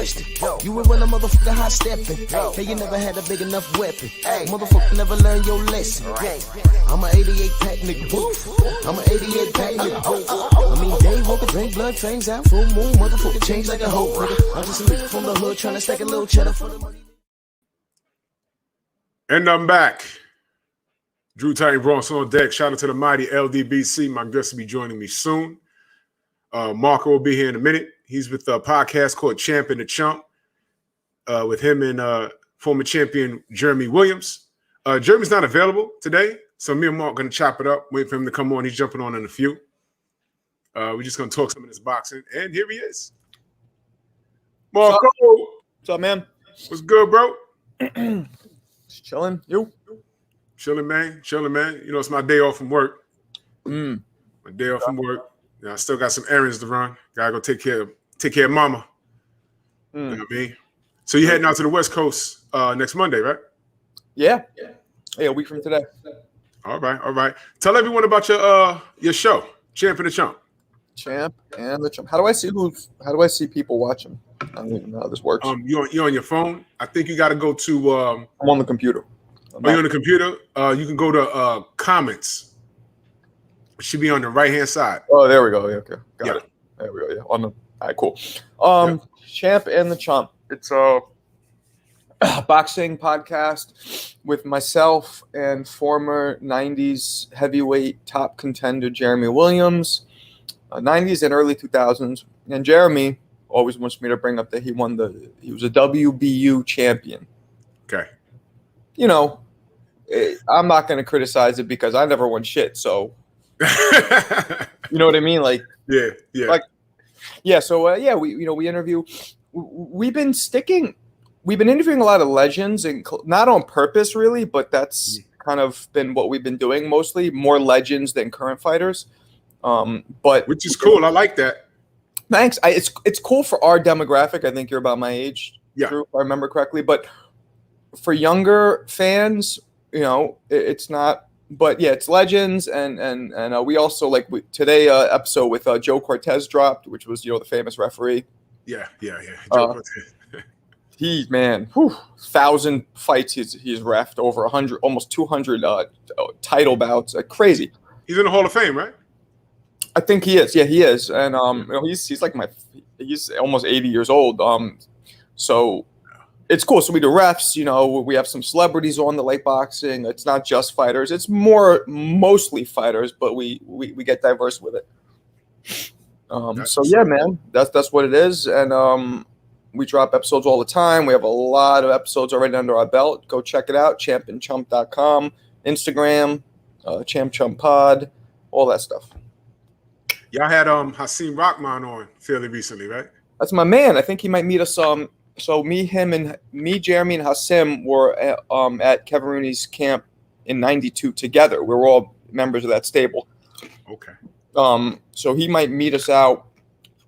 question. You would run a motherfucker hot stepping. Hey, you never had a big enough weapon. Motherfucker never learned your lesson. I'm an 88 pack nigga. I'm an 88 pack nigga. I mean, day walker, drink blood, trains out, full moon, motherfucker change like a hoe. I'm just a nigga from the hood trying to stack a little cheddar for the money. And I'm back. Drew Titan Bronson on deck. Shout out to the mighty LDBC. My guest will be joining me soon. Marko will be here in a minute. He's with a podcast called Champ and the Chump with him and former champion Jeremy Williams. Jeremy's not available today, so me and Mark are going to chop it up, wait for him to come on. He's jumping on in a few. We're just going to talk some of this boxing, and here he is. Marko. What's up, man? What's good, bro? Just chilling. You? Chilling, man. Chilling, man. You know, it's my day off from work. My day off from work. You know, I still got some errands to run. Gotta go take care of mama. You know what I mean? So you heading out to the West Coast next Monday, right? Yeah, a week from today. All right. Tell everyone about your show, Champ and the Chump. Champ and the Chump. How do I see people watching? I don't even know how this works. You're on your phone. I think you got to go to. I'm on the computer. You're on the computer? You can go to comments. It should be on the right-hand side. Oh, there we go. Yeah, okay. Got it. There we go. Yeah. All right, cool. Champ and the Chump. It's a boxing podcast with myself and former 90s heavyweight top contender Jeremy Williams, 90s and early 2000s. And Jeremy always wants me to bring up that he was a WBU champion. Okay. You know, I'm not going to criticize it because I never won shit. So, you know what I mean? Like, yeah. Like, yeah. So, we interview. We've been interviewing a lot of legends, and not on purpose, really, but that's kind of been what we've been doing mostly. More legends than current fighters. But which is cool. I like that. Thanks. It's cool for our demographic. I think you're about my age, yeah, Drew, if I remember correctly. But for younger fans, you know, it's not. But yeah, it's legends, and we also today episode with Joe Cortez dropped, which was the famous referee. Yeah. Joe Cortez. He 1,000 fights he's reffed, over 100, almost 200 title bouts. Crazy. He's in the Hall of Fame, right? I think he is. Yeah, he is, and he's like he's almost 80 years old. So it's cool. So we do refs. You know, we have some celebrities on the late boxing. It's not just fighters. It's mostly fighters, but we get diverse with it. So yeah, man, that's what it is, and we drop episodes all the time. We have a lot of episodes already under our belt. Go check it out, champandchump.com, Instagram, Champ Chump Pod, all that stuff. Y'all had Hasim Rahman on fairly recently, right? That's my man. I think he might meet us. So me, Jeremy, and Hasim were at Kevin Rooney's camp in '92 together. We were all members of that stable. Okay. So he might meet us out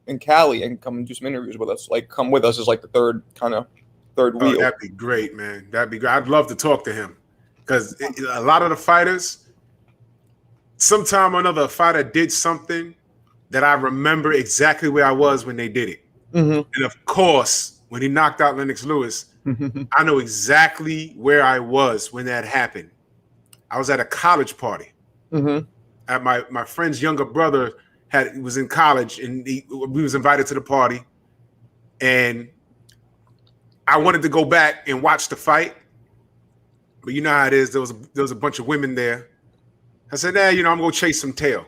in Cali and come and do some interviews with us. Like, come with us as like the third wheel. That'd be great, man. That'd be great. I'd love to talk to him because a lot of the fighters, sometime or another, a fighter did something that I remember exactly where I was when they did it. Mm-hmm. And of course, when he knocked out Lennox Lewis, I know exactly where I was when that happened. I was at a college party. Mm-hmm. At my friend's younger brother was in college, and we was invited to the party, and I wanted to go back and watch the fight, but you know how it is. There was a bunch of women there. I said, I'm gonna chase some tail,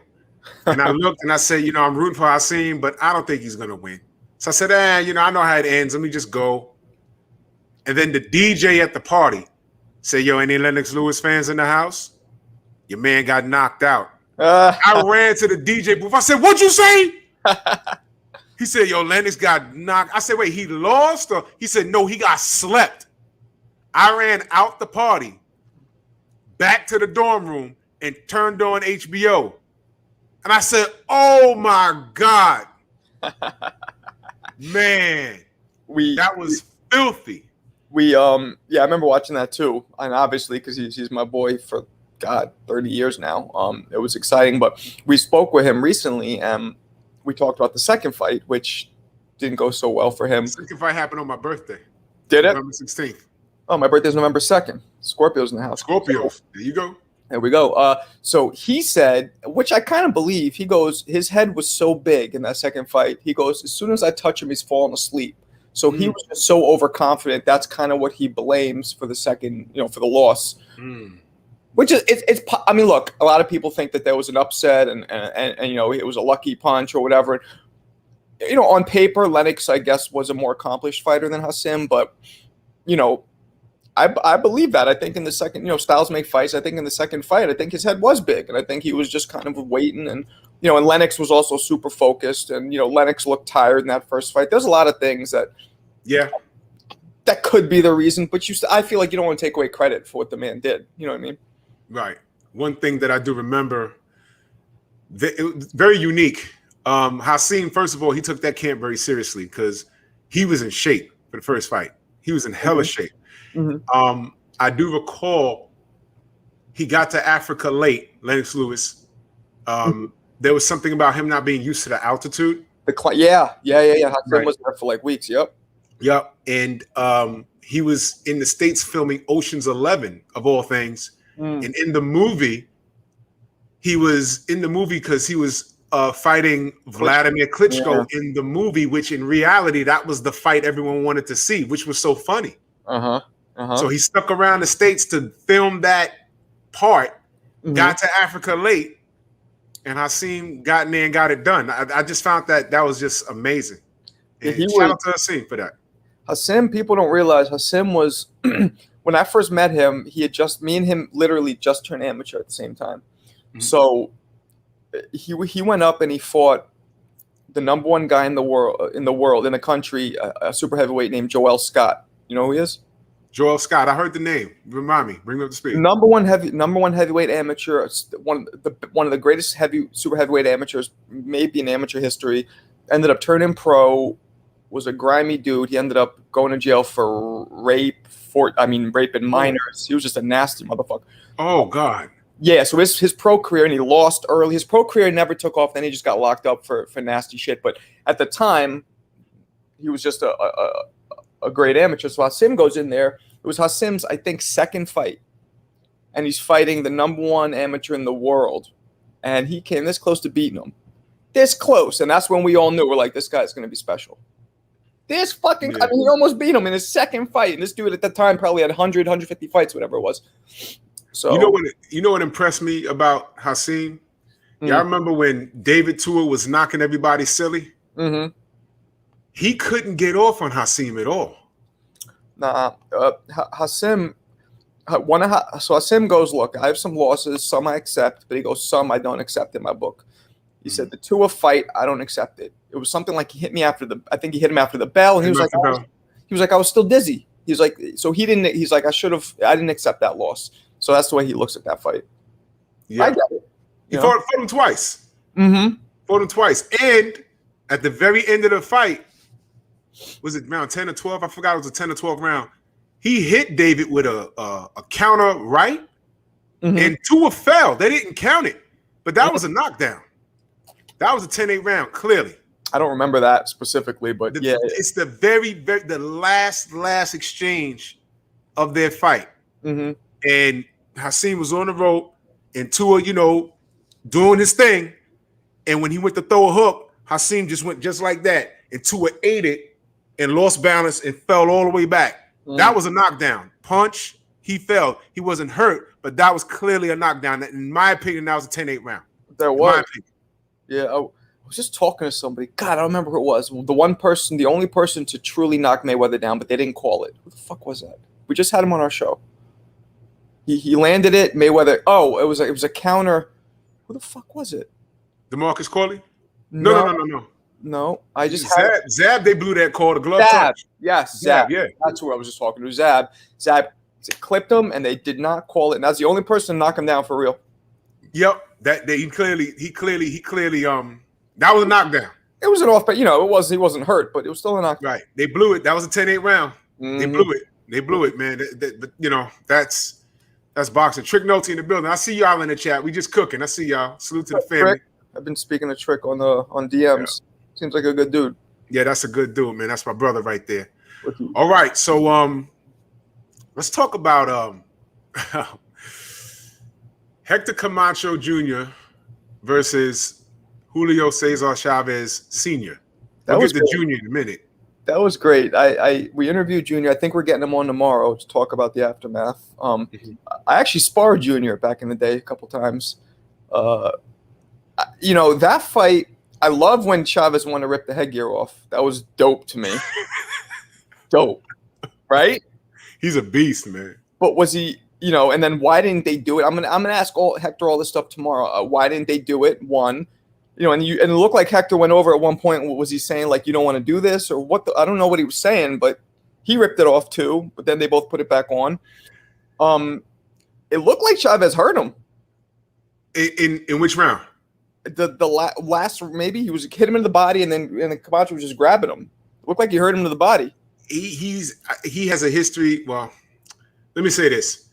and I looked and I said, I'm rooting for Hasim, but I don't think he's gonna win. So I said, I know how it ends. Let me just go. And then the DJ at the party said, any Lennox Lewis fans in the house? Your man got knocked out. I ran to the DJ booth. I said, what'd you say? He said, Lennox got knocked. I said, wait, he lost? Or he said, no, he got slept. I ran out the party, back to the dorm room, and turned on HBO. And I said, oh my God. Man, that was filthy. I remember watching that too. And obviously, because he's my boy for 30 years now. It was exciting, but we spoke with him recently and we talked about the second fight, which didn't go so well for him. Second fight happened on my birthday. Did it? November 16th. Oh, my birthday's November 2nd. Scorpio's in the house. Scorpios. There you go. There we go. So he said, which I kind of believe, he goes, his head was so big in that second fight. He goes, as soon as I touch him, he's falling asleep. So he was just so overconfident. That's kind of what he blames for the second, for the loss. Which is, it's. I mean, look, a lot of people think that there was an upset and it was a lucky punch or whatever. On paper, Lennox, I guess, was a more accomplished fighter than Hassim, but I believe that. I think in the second, styles make fights. I think in the second fight, I think his head was big, and I think he was just kind of waiting. And and Lennox was also super focused, and Lennox looked tired in that first fight. There's a lot of things that could be the reason, but I feel like you don't want to take away credit for what the man did. You know what I mean? Right. One thing that I do remember, it was very unique. Hassim, first of all, he took that camp very seriously because he was in shape for the first fight. He was in hella shape. I do recall he got to Africa late, Lennox Lewis. There was something about him not being used to the altitude. Yeah. Hassim was there for like weeks. Yep. And he was in the States filming Ocean's 11 of all things. And in the movie, because he was fighting Vladimir Klitschko in the movie, which in reality, that was the fight everyone wanted to see, which was so funny. So he stuck around the States to film that part, got to Africa late, and Hassim got in there and got it done. I just found that was just amazing. And shout out to Hassim for that. Hassim, people don't realize Hassim was when I first met him, me and him literally just turned amateur at the same time. So he went up and he fought the number one guy in the world, country, a super heavyweight named Joel Scott. You know who he is? Joel Scott. I heard the name. Remind me. Bring me up to speed. Number one heavyweight amateur. One of the greatest super heavyweight amateurs, maybe in amateur history. Ended up turning pro. Was a grimy dude. He ended up going to jail for rape and minors. He was just a nasty motherfucker. Oh God. Yeah, so his pro career, and he lost early. His pro career never took off. Then he just got locked up for nasty shit. But at the time, he was just a great amateur. So Hassim goes in there. It was Hassim's, I think, second fight. And he's fighting the number one amateur in the world. And he came this close to beating him. This close. And that's when we all knew, we're like, this guy's going to be special. This fucking, he almost beat him in his second fight. And this dude at the time probably had 100, 150 fights, whatever it was. So you know what impressed me about Hassim? Yeah, I remember when David Tua was knocking everybody silly. He couldn't get off on Hassim at all. Nah, Hassim. So Hassim goes, look, I have some losses, some I accept, but he goes, some I don't accept in my book. He said the Tua fight, I don't accept it. It was something like he hit me I think he hit him after the bell, and he was like, I was still dizzy. He's like, so he didn't. He's like, I didn't accept that loss. So that's the way he looks at that fight. Yeah, I get it. He fought him twice. Fought him twice, and at the very end of the fight, was it round 10 or 12? I forgot. It was a 10 or 12 round. He hit David with a counter right, and Tua fell. They didn't count it, but that was a knockdown. That was a 10-8 round, clearly. I don't remember that specifically, but it's the the last exchange of their fight. And Hassim was on the rope, and Tua, doing his thing. And when he went to throw a hook, Hassim just went just like that. And Tua ate it and lost balance and fell all the way back. That was a knockdown. Punch, he fell. He wasn't hurt, but that was clearly a knockdown. In my opinion, that was a 10-8 round. There was. Yeah, I was just talking to somebody. God, I don't remember who it was. The only person to truly knock Mayweather down, but they didn't call it. Who the fuck was that? We just had him on our show. He landed it. Mayweather. Oh, it was a counter. Who the fuck was it? DeMarcus Corley? No. No, I just Zab. They blew that call. The glove Zab. touch. Yes, Zab. Yeah, that's who I was just talking to. Zab clipped him, and they did not call it. And that's the only person to knock him down for real. Yep. He clearly. That was a knockdown. It was an off, but he wasn't hurt, but it was still a knockdown. Right. They blew it. That was a 10-8 round. They blew it, man. That's boxing. Trick Noty in the building. I see y'all in the chat. We just cooking. I see y'all. Salute to the family. Trick. I've been speaking to Trick on DMs. Yeah. Seems like a good dude. Yeah, that's a good dude, man. That's my brother right there. Rookie. All right, so let's talk about Hector Camacho Jr. versus Julio Cesar Chavez Sr. That We'll was get to great. Junior in a minute. That was great. We interviewed Junior. I think we're getting him on tomorrow to talk about the aftermath. I actually sparred Junior back in the day a couple times. That fight. I love when Chavez wanted to rip the headgear off. That was dope to me. Dope, right? He's a beast, man. But was he? And then why didn't they do it? I'm gonna ask Hector all this stuff tomorrow. Why didn't they do it? One, and it looked like Hector went over at one point. Was he saying like you don't want to do this or what? I don't know what he was saying, but he ripped it off too. But then they both put it back on. It looked like Chavez hurt him. In which round? The last maybe he was hit him in the body and then Camacho was just grabbing him. It looked like he hurt him to the body. He has a history. Well, let me say this.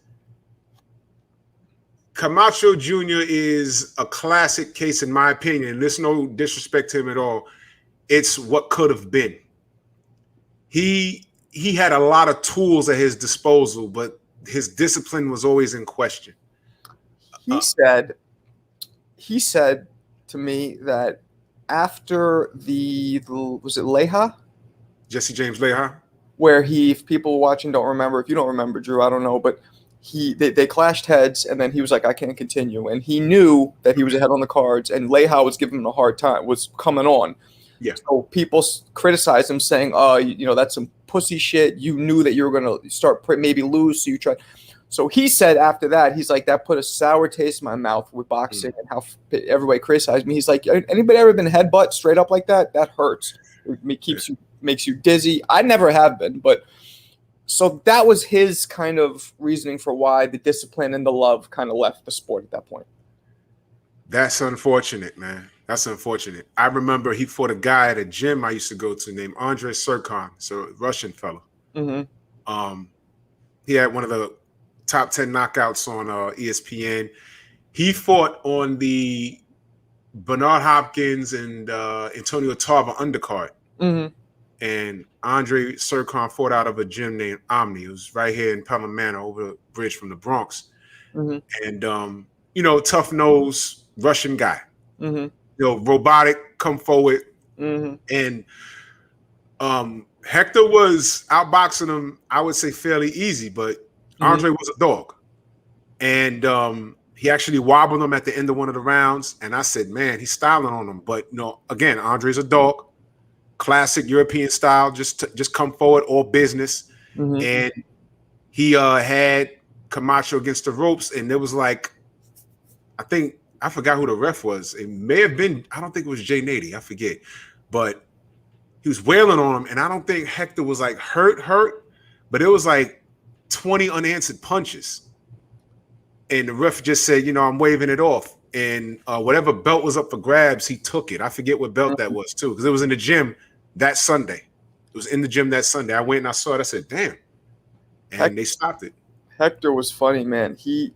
Camacho Jr. is a classic case, in my opinion, and there's no disrespect to him at all. It's what could have been. He had a lot of tools at his disposal, but his discipline was always in question. He said to me that after was it Leja? Jesse James Leja? Where if people watching don't remember, if you don't remember, Drew, I don't know, but they clashed heads, and then he was like, I can't continue. And he knew that he was ahead on the cards, and Leja was giving him a hard time, was coming on. Yeah. So people criticized him, saying, oh, that's some pussy shit. You knew that you were going to start maybe lose, so you tried. So he said after that, he's like, that put a sour taste in my mouth with boxing and how everybody criticized me. He's like, anybody ever been headbutt straight up like that? That hurts. It makes you dizzy. I never have been, but so that was his kind of reasoning for why the discipline and the love kind of left the sport at that point. That's unfortunate, man. That's unfortunate. I remember he fought a guy at a gym I used to go to named Andrei Surkon, so a Russian fellow. Mm-hmm. He had one of the top 10 knockouts on ESPN. He fought on the Bernard Hopkins and Antonio Tarver undercard. Mm-hmm. And Andrei Surkon fought out of a gym named Omni. It was right here in Pelham Manor over the bridge from the Bronx. Mm-hmm. And, tough nose Russian guy. Mm-hmm. Robotic, come forward. Mm-hmm. And Hector was outboxing him, I would say fairly easy, but Andre was a dog. And he actually wobbled him at the end of one of the rounds. And I said, man, he's styling on him. But, again, Andre's a dog. Classic European style, just come forward, all business. Mm-hmm. And he had Camacho against the ropes, and there was like, I forgot who the ref was. It may have been, I don't think it was Jay Nady, I forget. But he was wailing on him, and I don't think Hector was like hurt, but it was like 20 unanswered punches. And the ref just said, I'm waving it off. And whatever belt was up for grabs, he took it. I forget what belt that was, too, because it was in the gym that Sunday. It was in the gym that Sunday. I went and I saw it. I said, damn. And they stopped it. Hector was funny, man. He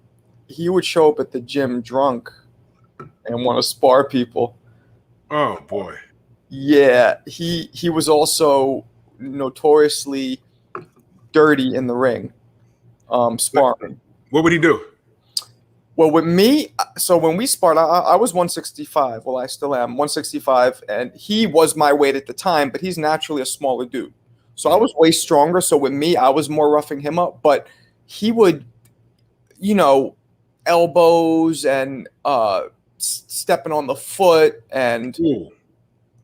would show up at the gym drunk and want to spar people. Oh, boy. Yeah. He was also notoriously dirty in the ring, sparring. What would he do? Well, with me, so when we sparred, I was 165. Well, I still am 165, and he was my weight at the time, but he's naturally a smaller dude. So I was way stronger. So with me, I was more roughing him up, but he would, elbows and stepping on the foot and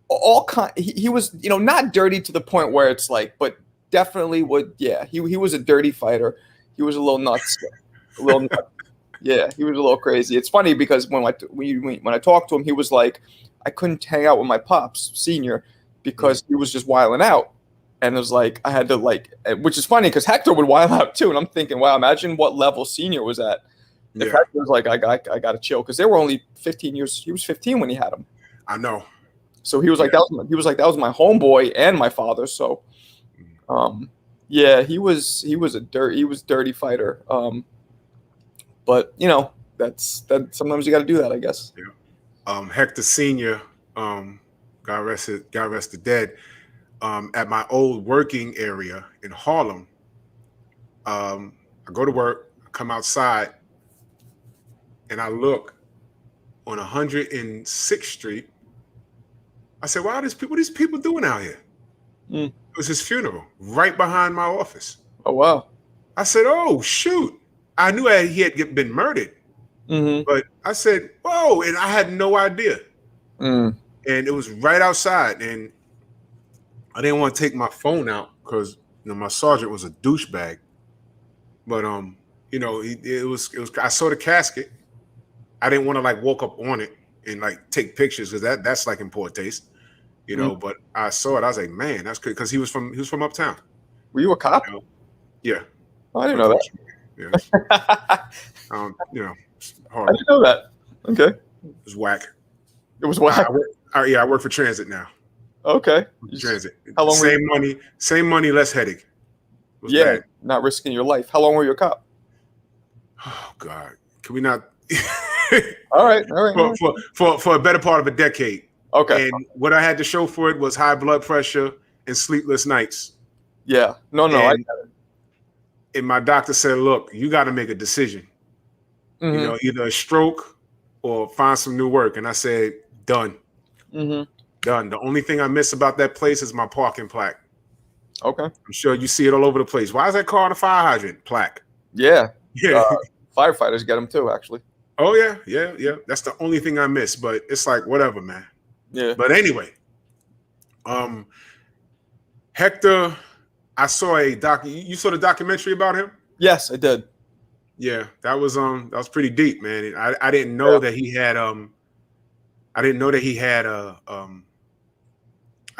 all kind. He was, not dirty to the point where it's like, but definitely would. Yeah, he was a dirty fighter. He was a little nuts, Yeah, he was a little crazy. It's funny because when I talked to him, he was like, I couldn't hang out with my pops, senior, because he was just wilding out. And it was like, I had to which is funny because Hector would wild out too. And I'm thinking, wow, imagine what level senior was at. If Hector was like, I got to chill, because they were only 15 years. He was 15 when he had him. I know. So he was like, that was my homeboy and my father. So, he was a dirty fighter. But that's sometimes you got to do that, I guess. Yeah. Hector Senior, God rest the dead. at my old working area in Harlem. I go to work, come outside, and I look on 106th Street. I said, "Wow, what are these people doing out here?" Mm. It was his funeral right behind my office. Oh wow. I said, "Oh shoot!" I knew he had been murdered, but I said, "Whoa!" And I had no idea. Mm. And it was right outside, and I didn't want to take my phone out because my sergeant was a douchebag. But it was. I saw the casket. I didn't want to like walk up on it and like take pictures because that's like in poor taste, But I saw it. I was like, man, that's good because he was from uptown. Were you a cop? Yeah. Oh, I didn't know that. Yeah. I Hard. didn't know that. Okay. It was whack. It was whack. I work for transit now. Okay. Transit. How long? Same money, less headache. Yeah, bad. not risking your life. How long were you a cop? Oh God, can we not? All right. For a better part of a decade. Okay. And what I had to show for it was high blood pressure and sleepless nights. Yeah. No. And my doctor said, "Look, you got to make a decision. Either a stroke or find some new work." And I said, "Done. Done. The only thing I miss about that place is my parking plaque. Okay. I'm sure you see it all over the place. Why is that car on a fire hydrant plaque? Yeah. Yeah. Firefighters get them too, actually. Oh yeah. That's the only thing I miss. But it's like whatever, man. Yeah. But anyway, Hector, I saw a doc. You saw the documentary about him? Yes, I did. Yeah, that was pretty deep, man. I didn't know that he had I didn't know that he had I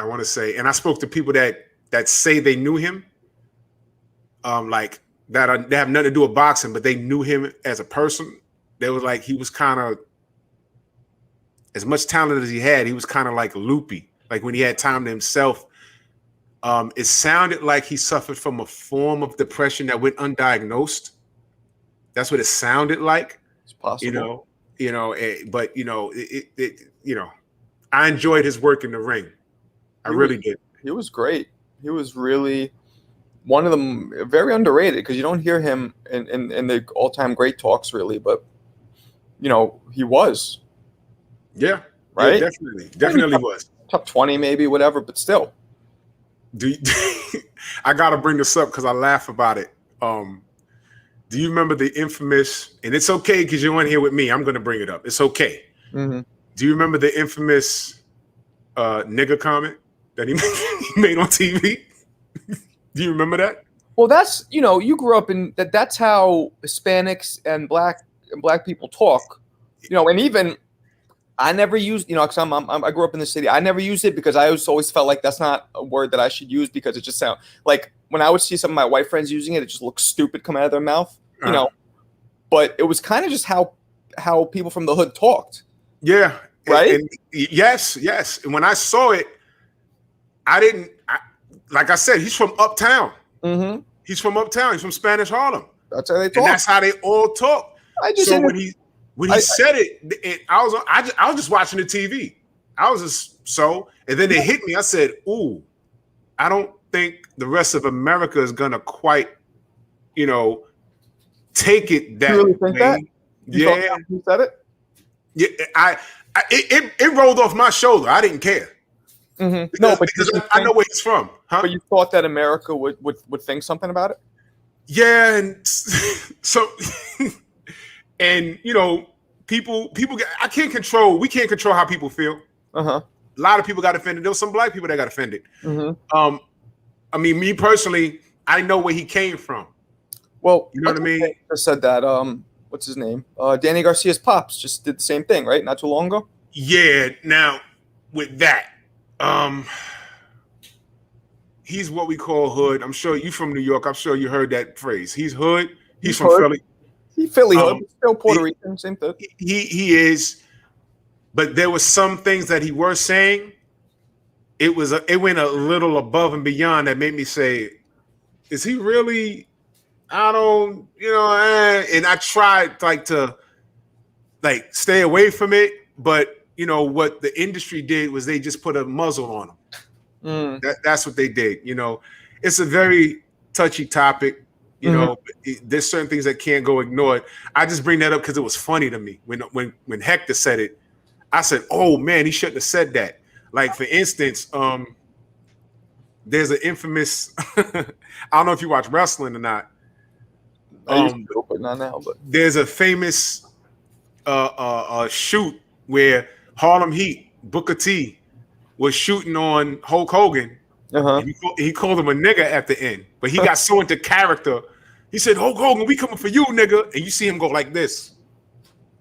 want to say, and I spoke to people that say they knew him, like they have nothing to do with boxing, but they knew him as a person. They was like he was kind of, as much talent as he had, he was kind of like loopy. Like when he had time to himself, it sounded like he suffered from a form of depression that went undiagnosed. That's what it sounded like. It's possible. But I enjoyed his work in the ring. I really did. He was great. He was really one of them, very underrated because you don't hear him in the all-time great talks really, but he was. Yeah. Right? Yeah, definitely was. Top 20 maybe, whatever, but still. I gotta bring this up because I laugh about it. Do you remember the infamous, and it's okay because you're in here with me, I'm gonna bring it up. It's okay. Mm-hmm. Do you remember the infamous nigger comment that he made on TV? Do you remember that? Well, that's you grew up in that. That's how Hispanics and black people talk. And even I never used because I grew up in the city. I never used it because I always felt like that's not a word that I should use because it just sounds like when I would see some of my white friends using it, it just looks stupid coming out of their mouth. But it was kind of just how people from the hood talked. Yeah. Right. And yes. And when I saw it, like I said, he's from uptown. Mm-hmm. He's from uptown. He's from Spanish Harlem. That's how they talk. And that's how they all talk. When he said it, I was just watching the TV. And then it hit me. I said, "Ooh, I don't think the rest of America is gonna quite, take it that you really think way." that? Yeah, you said it. Yeah, it rolled off my shoulder. I didn't care. Mm-hmm. Because I know where he's from. Huh? But you thought that America would think something about it? Yeah, and so and people we can't control how people feel. Uh-huh. A lot of people got offended. There was some black people that got offended. Mm-hmm. I mean, me personally, I know where he came from. Well, you know what I mean? Just said that. What's his name? Danny Garcia's pops just did the same thing, right? Not too long ago. Yeah. Now, with that, he's what we call hood. I'm sure you from New York. I'm sure you heard that phrase. He's hood. He's from Philly. He's Philly hood, still Puerto Rican, same thing. He is, but there was some things that he was saying. It went a little above and beyond that made me say, "Is he really?" I don't, and I tried to stay away from it, but what the industry did was they just put a muzzle on him. That's what they did. You know, it's a very touchy topic. You know, there's certain things that can't go ignored. I just bring that up because it was funny to me when Hector said it. I said, "Oh man, he shouldn't have said that." Like for instance, there's an infamous. I don't know if you watch wrestling or not. But not now. But there's a famous shoot where Harlem Heat Booker T was shooting on Hulk Hogan. He called him a nigga at the end, but he got so into character. He said, "Hulk Hogan, we coming for you, nigga," and you see him go like this.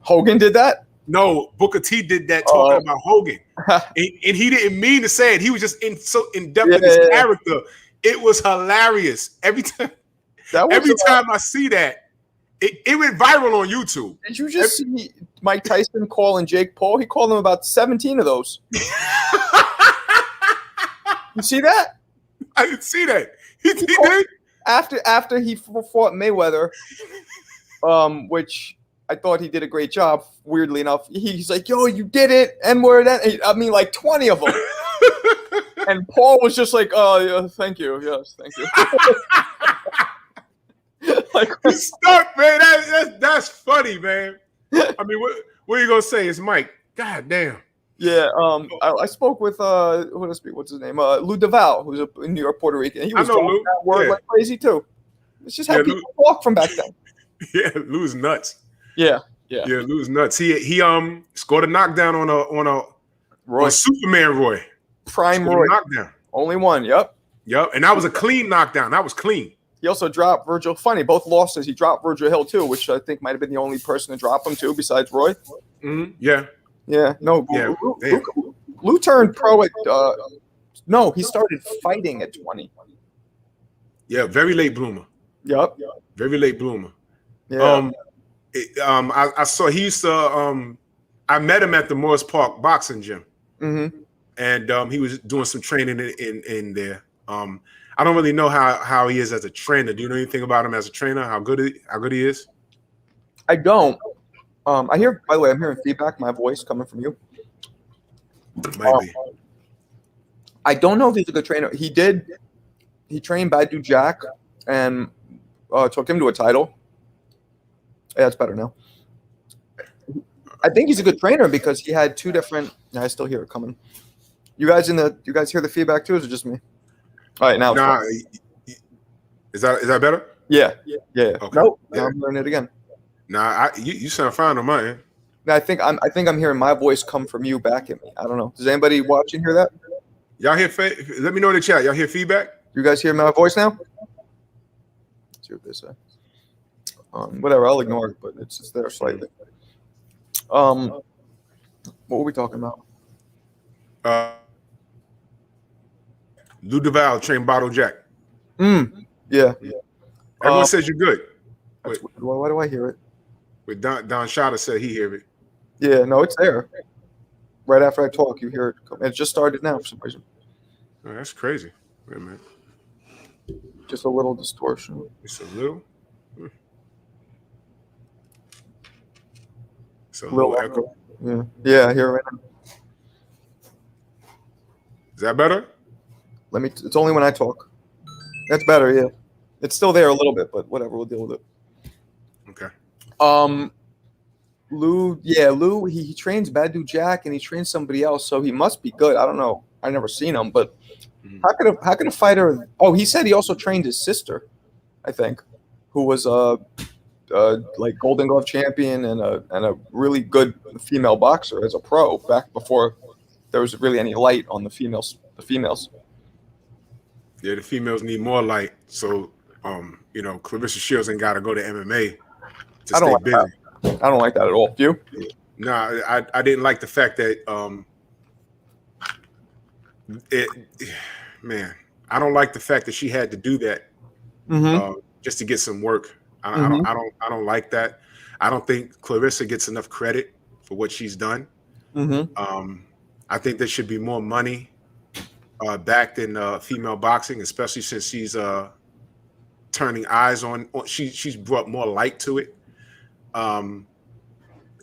Hogan did that? No, Booker T did that talking about Hogan, and he didn't mean to say it. He was just so in depth in his character. It was hilarious every time. Time I see that, it went viral on YouTube. Did you just see Mike Tyson calling Jake Paul? He called him about 17 of those. You see that? I didn't see that. He did after he fought Mayweather, which I thought he did a great job. Weirdly enough, he's like, "Yo, you did it!" N-word. I mean, like 20 of them. And Paul was just like, "Oh, yeah, thank you. Yes, thank you." Like, he's stuck, man. That's funny, man. I mean, what are you gonna say? It's Mike. God damn. Yeah, I spoke with what's his name? Lou Duval, who's a New York Puerto Rican. He was talking that word like crazy too. It's just how people talk from back then. Yeah, Lou's nuts. Yeah, Lou's nuts. He scored a knockdown on Superman Roy. Prime Roy. Knockdown. Only one. Yep. And that was a clean knockdown. That was clean. He also dropped Virgil. Funny, both losses. He dropped Virgil Hill too, which I think might have been the only person to drop him too, besides Roy. Mm-hmm. Yeah. Yeah. No. Yeah. Lou turned pro at. No, he started fighting at 20. Yeah, very late bloomer. Yep. Very late bloomer. Yeah. I saw he used to. I met him at the Morris Park boxing gym, and he was doing some training in there. I don't really know how he is as a trainer. Do you know anything about him as a trainer? How good he is? I don't. I hear. By the way, I'm hearing feedback. My voice coming from you. Might be. I don't know if he's a good trainer. He trained Bad Dude Jack and took him to a title. Yeah, it's better now. I think he's a good trainer because he had two different. I still hear it coming. You guys hear the feedback too, or is it just me? All right, now. Nah, is that better? Yeah. Okay. Nope. Now I'm hearing it again. Nah, you sound fine on my end. I think I'm hearing my voice come from you back at me. I don't know. Does anybody watching hear that? Y'all hear? Let me know in the chat. Y'all hear feedback? You guys hear my voice now? Let's see what they say. Whatever. I'll ignore it, but it's there slightly. What were we talking about? Lou Duval trained Bottle Jack. Yeah. Everyone says you're good. Why do I hear it? With Don Shada said he hear it. Yeah, no, it's there. Right after I talk, you hear it. It just started now for some reason. Oh, that's crazy. Wait a minute. Just a little distortion. It's a little. It's a little echo. Yeah, I hear it right now. Is that better? It's only when I talk. That's better, yeah. It's still there a little bit, but whatever, we'll deal with it. Okay. Lou, he trains Bad Dude Jack and he trains somebody else, so he must be good. I don't know. I never seen him, but how could a fighter? Oh, he said he also trained his sister, I think, who was like Golden Glove champion and a really good female boxer as a pro back before there was really any light on the females. Yeah, the females need more light. So, Clarissa Shields ain't got to go to MMA to stay busy. I don't like that at all. You? Nah, I didn't like the fact that I don't like the fact that she had to do that just to get some work. I don't like that. I don't think Clarissa gets enough credit for what she's done. I think there should be more money backed in female boxing, especially since she's turning eyes on. She's brought more light to it.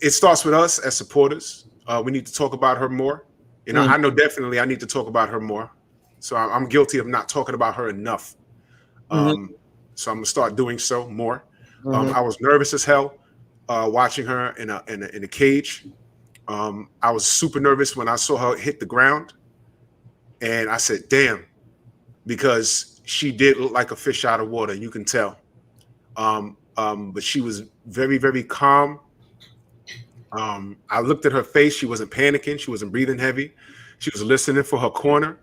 It starts with us as supporters. We need to talk about her more. I know definitely I need to talk about her more. So I'm guilty of not talking about her enough. So I'm gonna start doing so more. I was nervous as hell watching her in a cage. I was super nervous when I saw her hit the ground, and I said, "Damn," because she did look like a fish out of water. You can tell. But she was very, very calm. I looked at her face. She wasn't panicking. She wasn't breathing heavy. She was listening for her corner.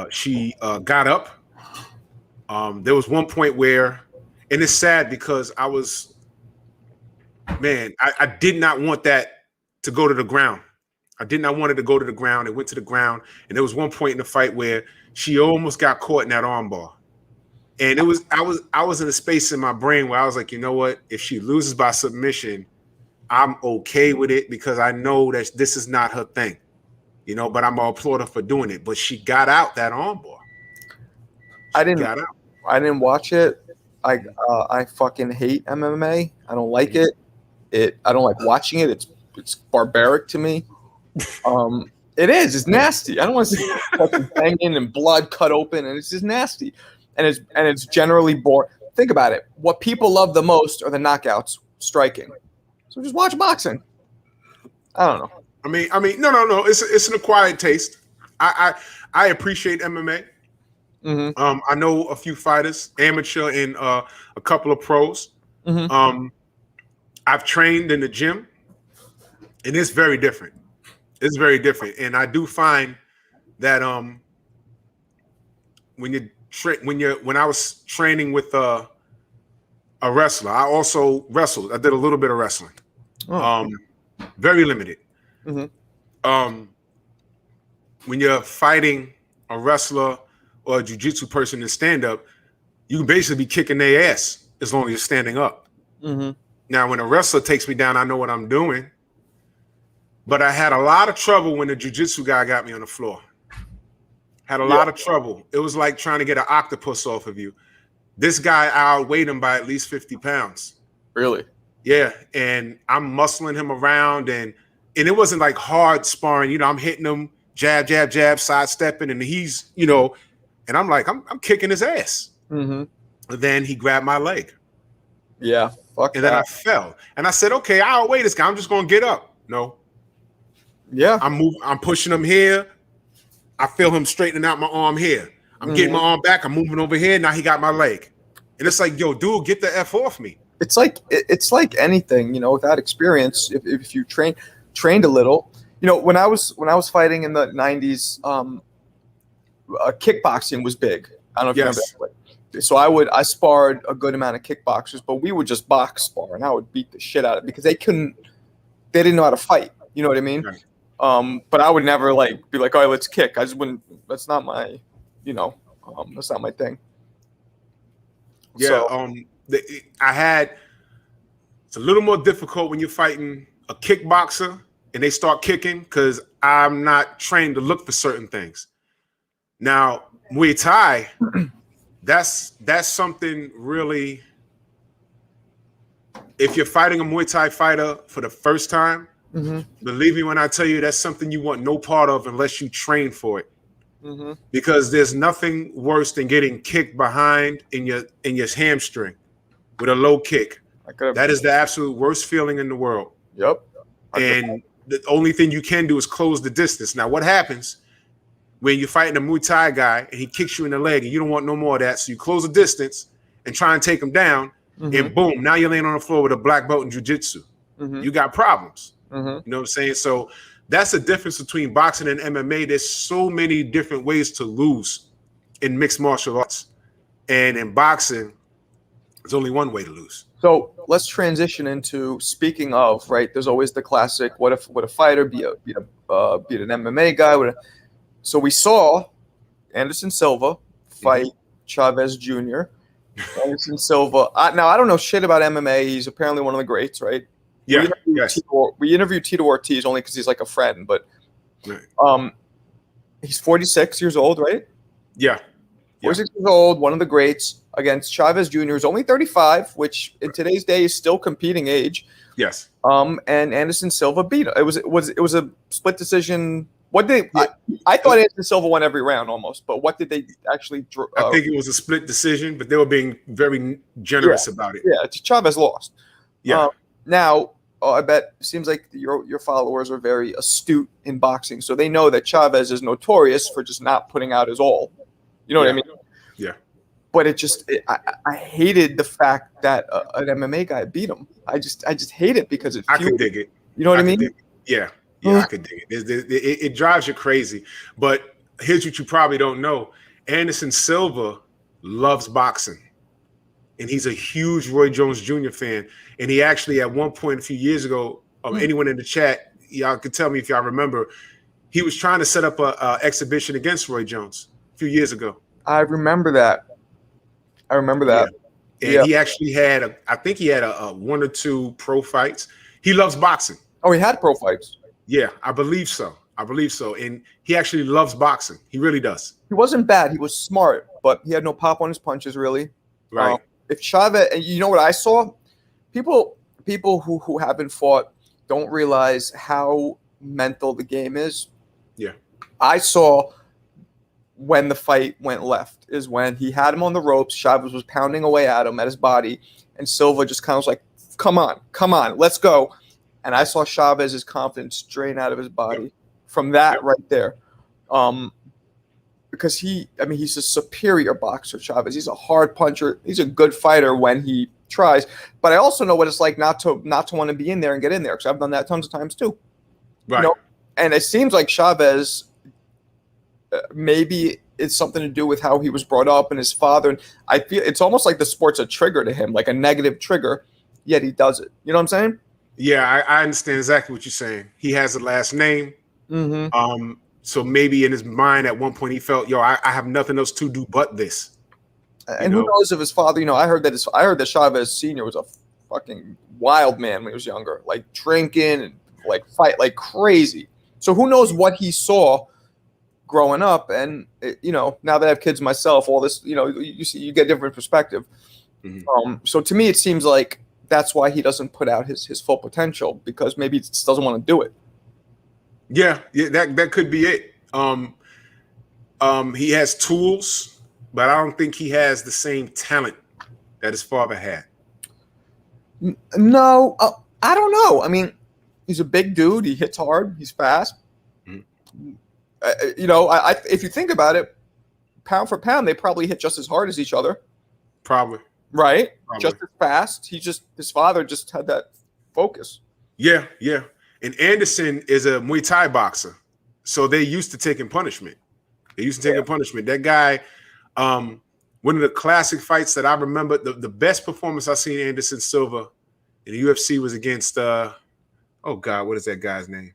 She got up. There was one point where, and it's sad because I did not want that to go to the ground. I did not want it to go to the ground. It went to the ground. And there was one point in the fight where she almost got caught in that armbar. And I was in a space in my brain where I was like, you know what? If she loses by submission, I'm okay with it because I know that this is not her thing, but I'm gonna applaud her for doing it. But she got out that armbar. I didn't watch it. I fucking hate MMA. I don't like it. I don't like watching it. It's barbaric to me. It is. It's nasty. I don't want to see fucking banging and blood cut open, and it's just nasty. And it's generally boring. Think about it. What people love the most are the knockouts, striking. So just watch boxing. I don't know. I mean, no. It's an acquired taste. I appreciate MMA. I know a few fighters, amateur and a couple of pros. I've trained in the gym, and it's very different. It's very different, and I do find that when I was training with a wrestler, I also wrestled. I did a little bit of wrestling. Very limited. When you're fighting a wrestler or a jiu-jitsu person in stand-up, you can basically be kicking their ass as long as you're standing up. Now, when a wrestler takes me down, I know what I'm doing. But I had a lot of trouble when the jiu-jitsu guy got me on the floor. Had a lot of trouble. It was like trying to get an octopus off of you. This guy outweighed him by at least 50 pounds. Really? Yeah, and I'm muscling him around, and it wasn't like hard sparring. I'm hitting him, jab, jab, jab, sidestepping, and he's, and I'm like, I'm kicking his ass. Then he grabbed my leg. Yeah, fuck and that. Then I fell, and I said, okay, I outweigh this guy. I'm just gonna get up. No. Yeah. I'm pushing him here. I feel him straightening out my arm here. I'm getting my arm back. I'm moving over here. Now he got my leg, and it's like, yo, dude, get the F off me. It's like anything, without experience. If you trained a little, when I was fighting in the 90s, kickboxing was big. I don't know if you remember that. So I sparred a good amount of kickboxers, but we would just box spar, and I would beat the shit out of it because they didn't know how to fight. You know what I mean? Right. But I would never be like, all right, let's kick. I just wouldn't. That's not my, that's not my thing. Yeah. So, it's a little more difficult when you're fighting a kickboxer and they start kicking because I'm not trained to look for certain things. Now, Muay Thai, that's something really. If you're fighting a Muay Thai fighter for the first time, believe me when I tell you that's something you want no part of unless you train for it. Because there's nothing worse than getting kicked behind in your hamstring with a low kick. That is the absolute worst feeling in the world. Yep. And the only thing you can do is close the distance. Now, what happens when you're fighting a Muay Thai guy and he kicks you in the leg and you don't want no more of that? So you close the distance and try and take him down, and boom, now you're laying on the floor with a black belt in jiu-jitsu. You got problems. You know what I'm saying? So that's the difference between boxing and MMA. There's so many different ways to lose in mixed martial arts. And in boxing, there's only one way to lose. So let's transition into, speaking of, right, there's always the classic, would a fighter be an MMA guy? So we saw Anderson Silva fight Chavez Jr. Anderson Silva. Now, I don't know shit about MMA. He's apparently one of the greats, right? Yeah. We interviewed Tito Ortiz only because he's like a friend, but he's 46 years old, right? Yeah. 46 years old, one of the greats, against Chavez Jr., who's only 35, which in today's day is still competing age. Yes. And Anderson Silva beat him. It was a split decision What they? Yeah. I thought Anderson Silva won every round almost, but what did they actually? I think it was a split decision, but they were being very generous about it. Yeah, Chavez lost. Yeah. Now, I bet seems like your followers are very astute in boxing, so they know that Chavez is notorious for just not putting out his all. You know what I mean? Yeah. But I hated the fact that an MMA guy beat him. I just hate it because I could dig it. You know what I mean? Yeah. Yeah, I could dig it. It drives you crazy. But here's what you probably don't know. Anderson Silva loves boxing. And he's a huge Roy Jones Jr. fan. And he actually, at one point a few years ago, anyone in the chat, y'all could tell me if y'all remember, he was trying to set up a exhibition against Roy Jones a few years ago. I remember that. Yeah. And he actually had, I think he had a 1 or 2 pro fights. He loves boxing. Oh, he had pro fights. Yeah, I believe so. And he actually loves boxing. He really does. He wasn't bad. He was smart, but he had no pop on his punches, really. Right. If Chavez, and you know what I saw? People who haven't fought don't realize how mental the game is. Yeah. I saw when the fight went left is when he had him on the ropes. Chavez was pounding away at him, at his body, and Silva just kind of was like, come on, let's go. And I saw Chavez's confidence drain out of his body from that right there. Because he's a superior boxer, Chavez. He's a hard puncher. He's a good fighter when he tries. But I also know what it's like not to want to be in there and get in there, because I've done that tons of times too. Right. You know? And it seems like Chavez maybe it's something to do with how he was brought up and his father. And I feel it's almost like the sport's a trigger to him, like a negative trigger, yet he does it. You know what I'm saying? Yeah, I understand exactly what you're saying. He has a last name. Mm-hmm. So maybe in his mind at one point he felt, I have nothing else to do but this. And who knows if his father, I heard that Chavez Sr. was a fucking wild man when he was younger, like drinking and like fight like crazy. So who knows what he saw growing up. And, now that I have kids myself, all this, you get a different perspective. Mm-hmm. So to me, it seems like that's why he doesn't put out his full potential, because maybe he just doesn't want to do it. Yeah, that could be it. He has tools, but I don't think he has the same talent that his father had. No, I don't know. I mean, he's a big dude. He hits hard. He's fast. Mm-hmm. If you think about it, pound for pound, they probably hit just as hard as each other. Probably. Right? Probably. Just as fast. His father just had that focus. Yeah. And Anderson is a Muay Thai boxer. So they're used to taking punishment. That guy, one of the classic fights that I remember, the best performance I seen Anderson Silva in the UFC was against, what is that guy's name?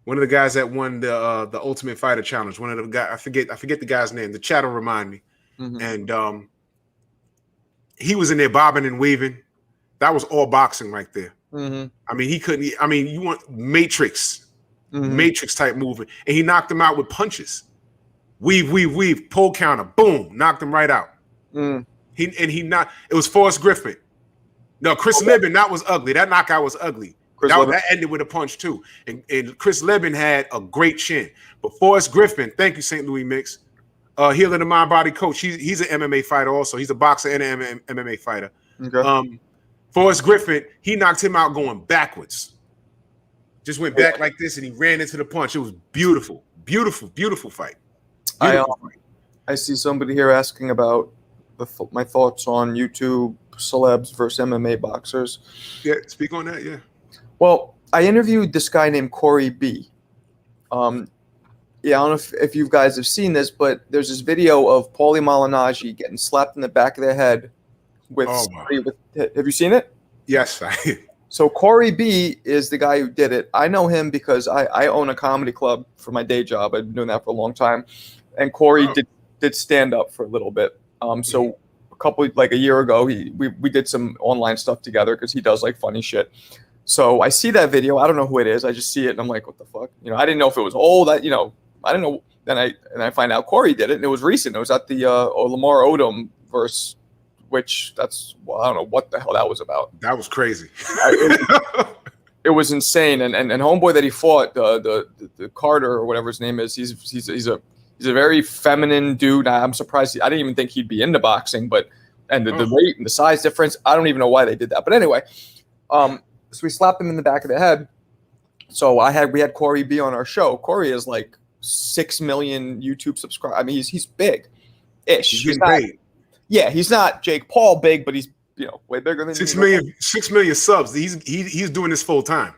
One of the guys that won the Ultimate Fighter Challenge. One of the guys, I forget the guy's name. The chat will remind me. Mm-hmm. And he was in there bobbing and weaving. That was all boxing right there. Mm-hmm. I mean, you want Matrix type movement. And he knocked him out with punches. Weave, pull counter, boom, knocked him right out. Mm. It was Forrest Griffin. No, Chris Libbin, that was ugly. That knockout was ugly. That ended with a punch too. And Chris Libbin had a great chin. But Forrest Griffin, thank you, St. Louis Mix, Healing the Mind Body coach. He's an MMA fighter also. He's a boxer and an MMA fighter. Okay. Forrest Griffin, he knocked him out going backwards. Just went back like this and he ran into the punch. It was beautiful. Beautiful, beautiful fight. I see somebody here asking about my thoughts on YouTube celebs versus MMA boxers. Yeah, speak on that, yeah. Well, I interviewed this guy named Corey B. I don't know if you guys have seen this, but there's this video of Paulie Malignaggi getting slapped in the back of the head with have you seen it? Yes. So Corey B is the guy who did it. I know him because I own a comedy club for my day job. I've been doing that for a long time. And Corey did stand up for a little bit. So a year ago, we did some online stuff together because he does like funny shit. So I see that video. I don't know who it is. I just see it and I'm like, what the fuck? I didn't know if it was old. I didn't know. Then I find out Corey did it, and it was recent. It was at the Lamar Odom verse, which I don't know what the hell that was about. That was crazy. It was insane, and homeboy that he fought, the Carter or whatever his name is, he's a very feminine dude. I'm surprised. I didn't even think he'd be into boxing, but the weight and the size difference, I don't even know why they did that. But anyway, so we slapped him in the back of the head. So we had Corey B on our show. Corey is like 6 million YouTube subscribers. I mean, he's big-ish. He's big. Yeah, he's not Jake Paul big, but he's way bigger than 6 million subs. He's doing this full time.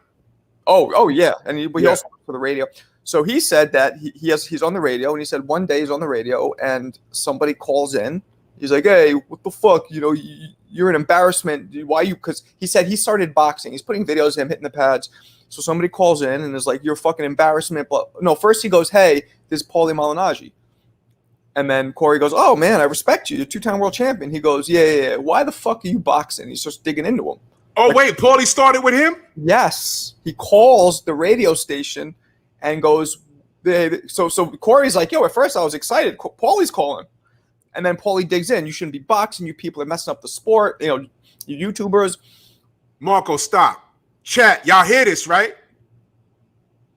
Oh yeah, and he also works for the radio. So he said that he's on the radio, and he said one day he's on the radio and somebody calls in. He's like, "Hey, what the fuck? You're an embarrassment. Why you?" Because he said he started boxing. He's putting videos of him hitting the pads. So somebody calls in and is like, "You're a fucking embarrassment." But no, first he goes, "Hey, this is Paulie Malignaggi." And then Corey goes, "Oh man, I respect you. You're 2-time world champion." He goes, "Yeah. Why the fuck are you boxing?" He starts digging into him. Oh wait, Paulie started with him? Yes. He calls the radio station and goes, so Corey's like, "Yo, at first I was excited. Paulie's calling." And then Paulie digs in. "You shouldn't be boxing. You people are messing up the sport. You YouTubers." Marko, stop. Chat, y'all hear this, right?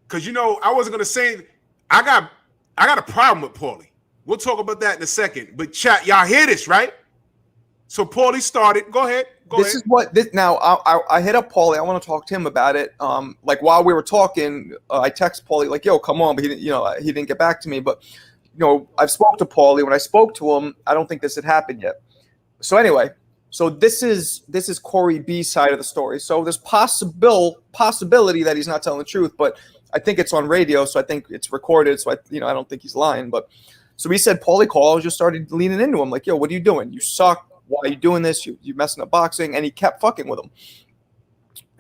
Because I wasn't gonna say I got a problem with Paulie. We'll talk about that in a second. But chat, y'all hear this, right? So Paulie started. Go ahead. This is what now. I hit up Paulie. I want to talk to him about it. Like while we were talking, I text Paulie like, "Yo, come on," but he didn't get back to me. But I've spoke to Paulie. When I spoke to him, I don't think this had happened yet. So anyway, so this is Corey B's side of the story. So there's possibility that he's not telling the truth, but I think it's on radio, so I think it's recorded. So I don't think he's lying. But so he said Paulie called, just started leaning into him like, "Yo, what are you doing? You suck. Why are you doing this? You messing up boxing." And he kept fucking with him.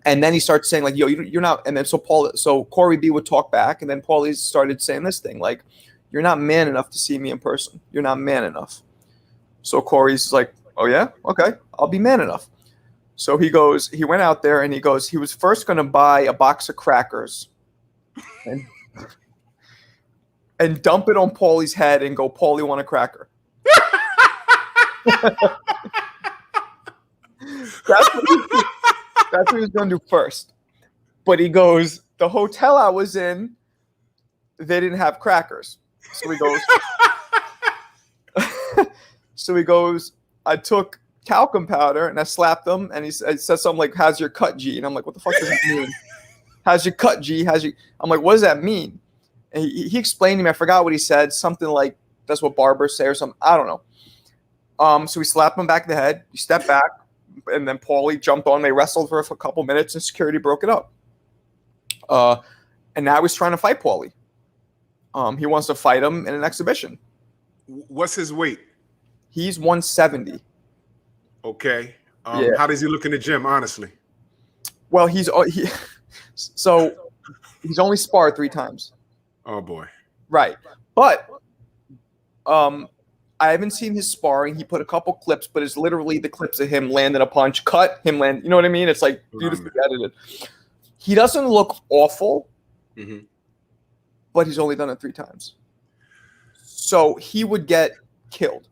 And then he started saying like, "Yo, you're not." And then so Corey B would talk back, and then Paulie started saying this thing like, "You're not man enough to see me in person. You're not man enough." So Corey's like, "Oh yeah, okay, I'll be man enough." So he went out there and he was first going to buy a box of crackers and dump it on Paulie's head and go, "Paulie, want a cracker?" That's what he was going to do first. But he goes, "The hotel I was in, they didn't have crackers." So he goes, "I took talcum powder and I slapped him." And he says something like, "How's your cut, G?" And I'm like, "What the fuck does that mean?" "How's your cut, G? I'm like, "What does that mean?" And he explained to me. I forgot what he said. Something like, "That's what barbers say," or something. I don't know. So we slapped him back in the head. He stepped back, and then Paulie jumped on. They wrestled for a couple minutes, and security broke it up. And now he's trying to fight Paulie. He wants to fight him in an exhibition. What's his weight? He's 170. Okay. Yeah. How does he look in the gym, honestly? Well, he's only sparred 3 times. Oh boy. Right. But I haven't seen his sparring. He put a couple clips, but it's literally the clips of him landing a punch, cut, him land. You know what I mean? It's like beautifully edited. He doesn't look awful, but he's only done it 3 times. So he would get killed.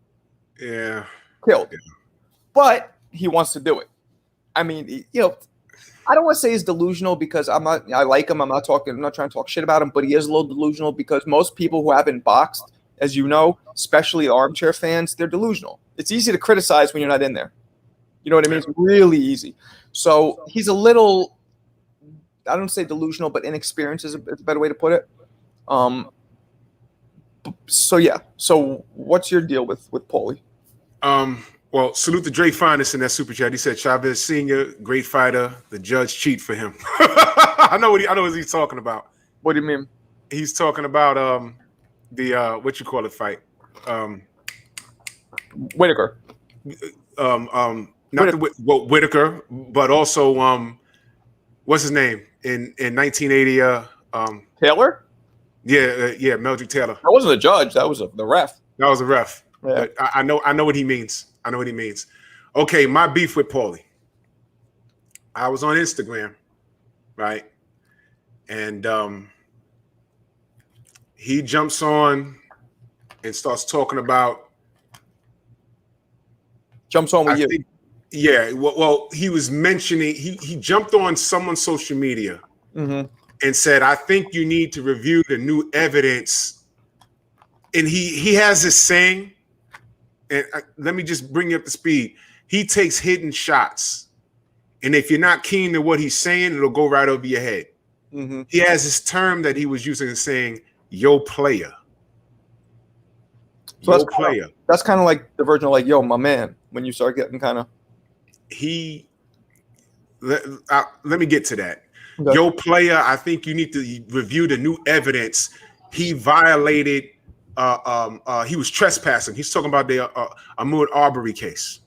Yeah. Killed. Yeah. But he wants to do it. I mean, I don't want to say he's delusional because I like him. I'm not trying to talk shit about him, but he is a little delusional because most people who haven't boxed, as you know, especially armchair fans, they're delusional. It's easy to criticize when you're not in there. You know what I mean? It's really easy. So he's a little, I don't say delusional, but inexperienced is a better way to put it. So yeah. So what's your deal with Paulie? Well, salute to Dre Finest in that super chat. He said Chavez Sr., great fighter. The judge cheat for him. I know what he's talking about. What do you mean? He's talking about the what you call it fight. Whitaker. Whitaker, but also what's his name in 1980? Taylor. Yeah, Meldrick Taylor. That wasn't a judge. That was the ref. That was a ref. Yeah. But I know what he means. I know what he means. Okay, my beef with Paulie. I was on Instagram, right? And he jumps on and starts talking about. Jumps on with you. Yeah, well, he was mentioning he jumped on someone's social media and said, "I think you need to review the new evidence." And he has this saying, and let me just bring you up to speed. He takes hidden shots, and if you're not keen to what he's saying, it'll go right over your head. He has this term that he was using, saying, "Yo, player." So Yo, player. That's kind of like the version of like, "Yo, my man." When you start getting kind of let me get to that. Okay. Yo, player, I think you need to review the new evidence. He violated. He was trespassing. He's talking about the Ahmaud Arbery case.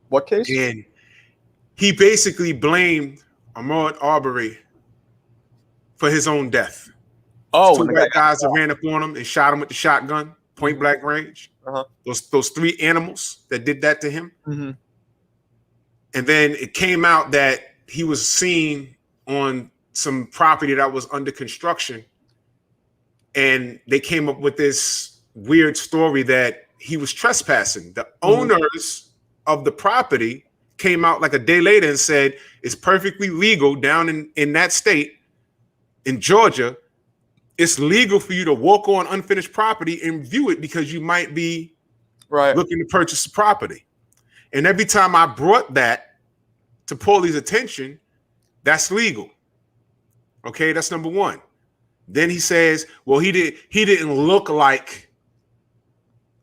What case? And he basically blamed Ahmaud Arbery for his own death. Oh, two white guys that ran up on him and shot him with the shotgun, point blank range. Those three animals that did that to him. And then it came out that he was seen on some property that was under construction. And they came up with this weird story that he was trespassing. The owners of the property came out like a day later and said it's perfectly legal down in that state, in Georgia. It's legal for you to walk on unfinished property and view it because you might be looking to purchase the property. And every time I brought that to Paulie's attention, that's legal. Okay, that's number one. Then he says, well, he didn't look like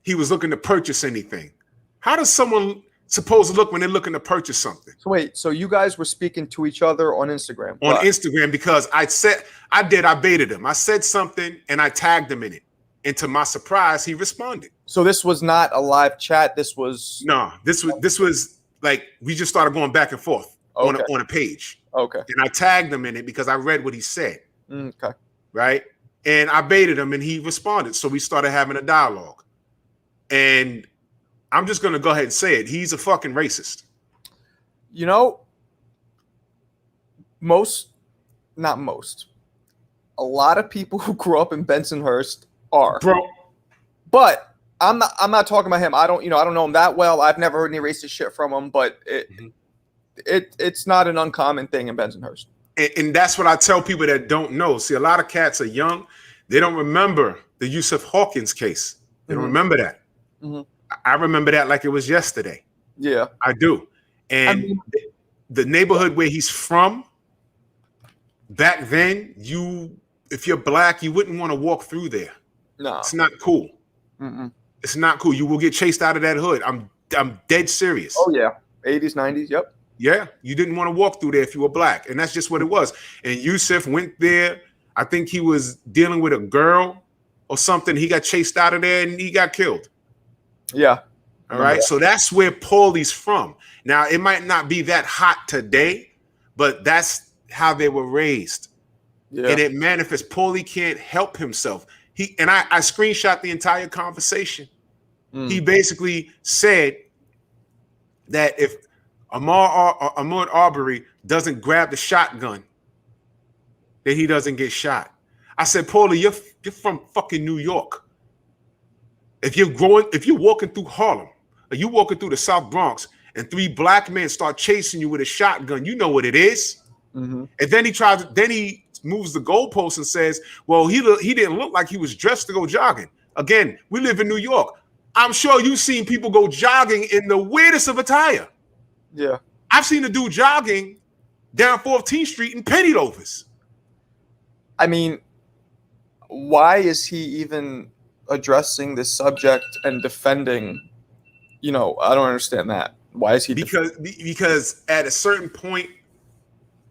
he was looking to purchase anything. How does someone supposed to look when they're looking to purchase something? So wait, so you guys were speaking to each other on Instagram? On Instagram, because I baited him. I said something and I tagged him in it. And to my surprise, he responded. So this was not a live chat. This was this was like we just started going back and forth on a page. Okay. And I tagged him in it because I read what he said. Okay. Right. And I baited him and he responded. So we started having a dialogue. And I'm just gonna go ahead and say it. He's a fucking racist. You know, not most. A lot of people who grew up in Bensonhurst are. Bro. But I'm not talking about him. I don't know him that well. I've never heard any racist shit from him, but it's not an uncommon thing in Bensonhurst. And that's what I tell people that don't know. See, a lot of cats are young. They don't remember the Yusuf Hawkins case. They don't remember that. I remember that like it was yesterday. Yeah, I do. And the neighborhood where he's from, back then, if you're black, you wouldn't want to walk through there. No, it's not cool. It's not cool. You will get chased out of that hood. I'm dead serious. Oh yeah, 80s, 90s. Yep. Yeah, you didn't want to walk through there if you were black, and that's just what it was. And Yusuf went there. I think he was dealing with a girl or something. He got chased out of there and he got killed. Yeah. All right. So that's where Paulie's from. Now, it might not be that hot today, but that's how they were raised. Yeah. And it manifests. Paulie can't help himself. I screenshot the entire conversation. He basically said that if Ahmaud Arbery doesn't grab the shotgun, then he doesn't get shot. I said, Paulie, you're from fucking New York. If you're walking through Harlem, or you walking through the South Bronx, and three black men start chasing you with a shotgun, you know what it is. And then he moves the goalpost and says, well, he didn't look like he was dressed to go jogging. Again, we live in New York. I'm sure you've seen people go jogging in the weirdest of attire. Yeah. I've seen a dude jogging down 14th Street in penny loafers. I mean, why is he even addressing this subject and defending? I don't understand that. Why is he? Because at a certain point,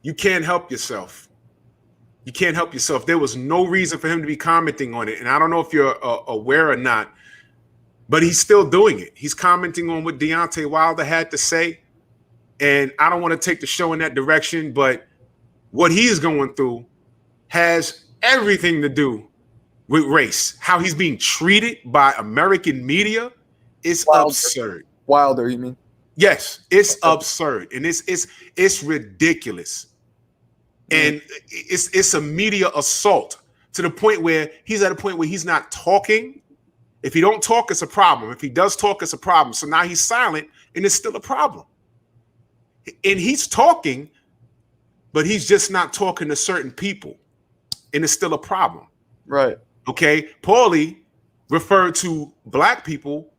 you can't help yourself. You can't help yourself. There was no reason for him to be commenting on it. And I don't know if you're aware or not, but he's still doing it. He's commenting on what Deontay Wilder had to say. And I don't want to take the show in that direction, but what he's going through has everything to do with race. How he's being treated by American media is absurd. Wilder, you mean? Yes, it's absurd, and it's ridiculous, and it's a media assault to the point where he's at a point where he's not talking. If he don't talk, it's a problem. If he does talk, it's a problem. So now he's silent, and it's still a problem. And he's talking, but he's just not talking to certain people. And it's still a problem. Right. Okay. Paulie referred to black people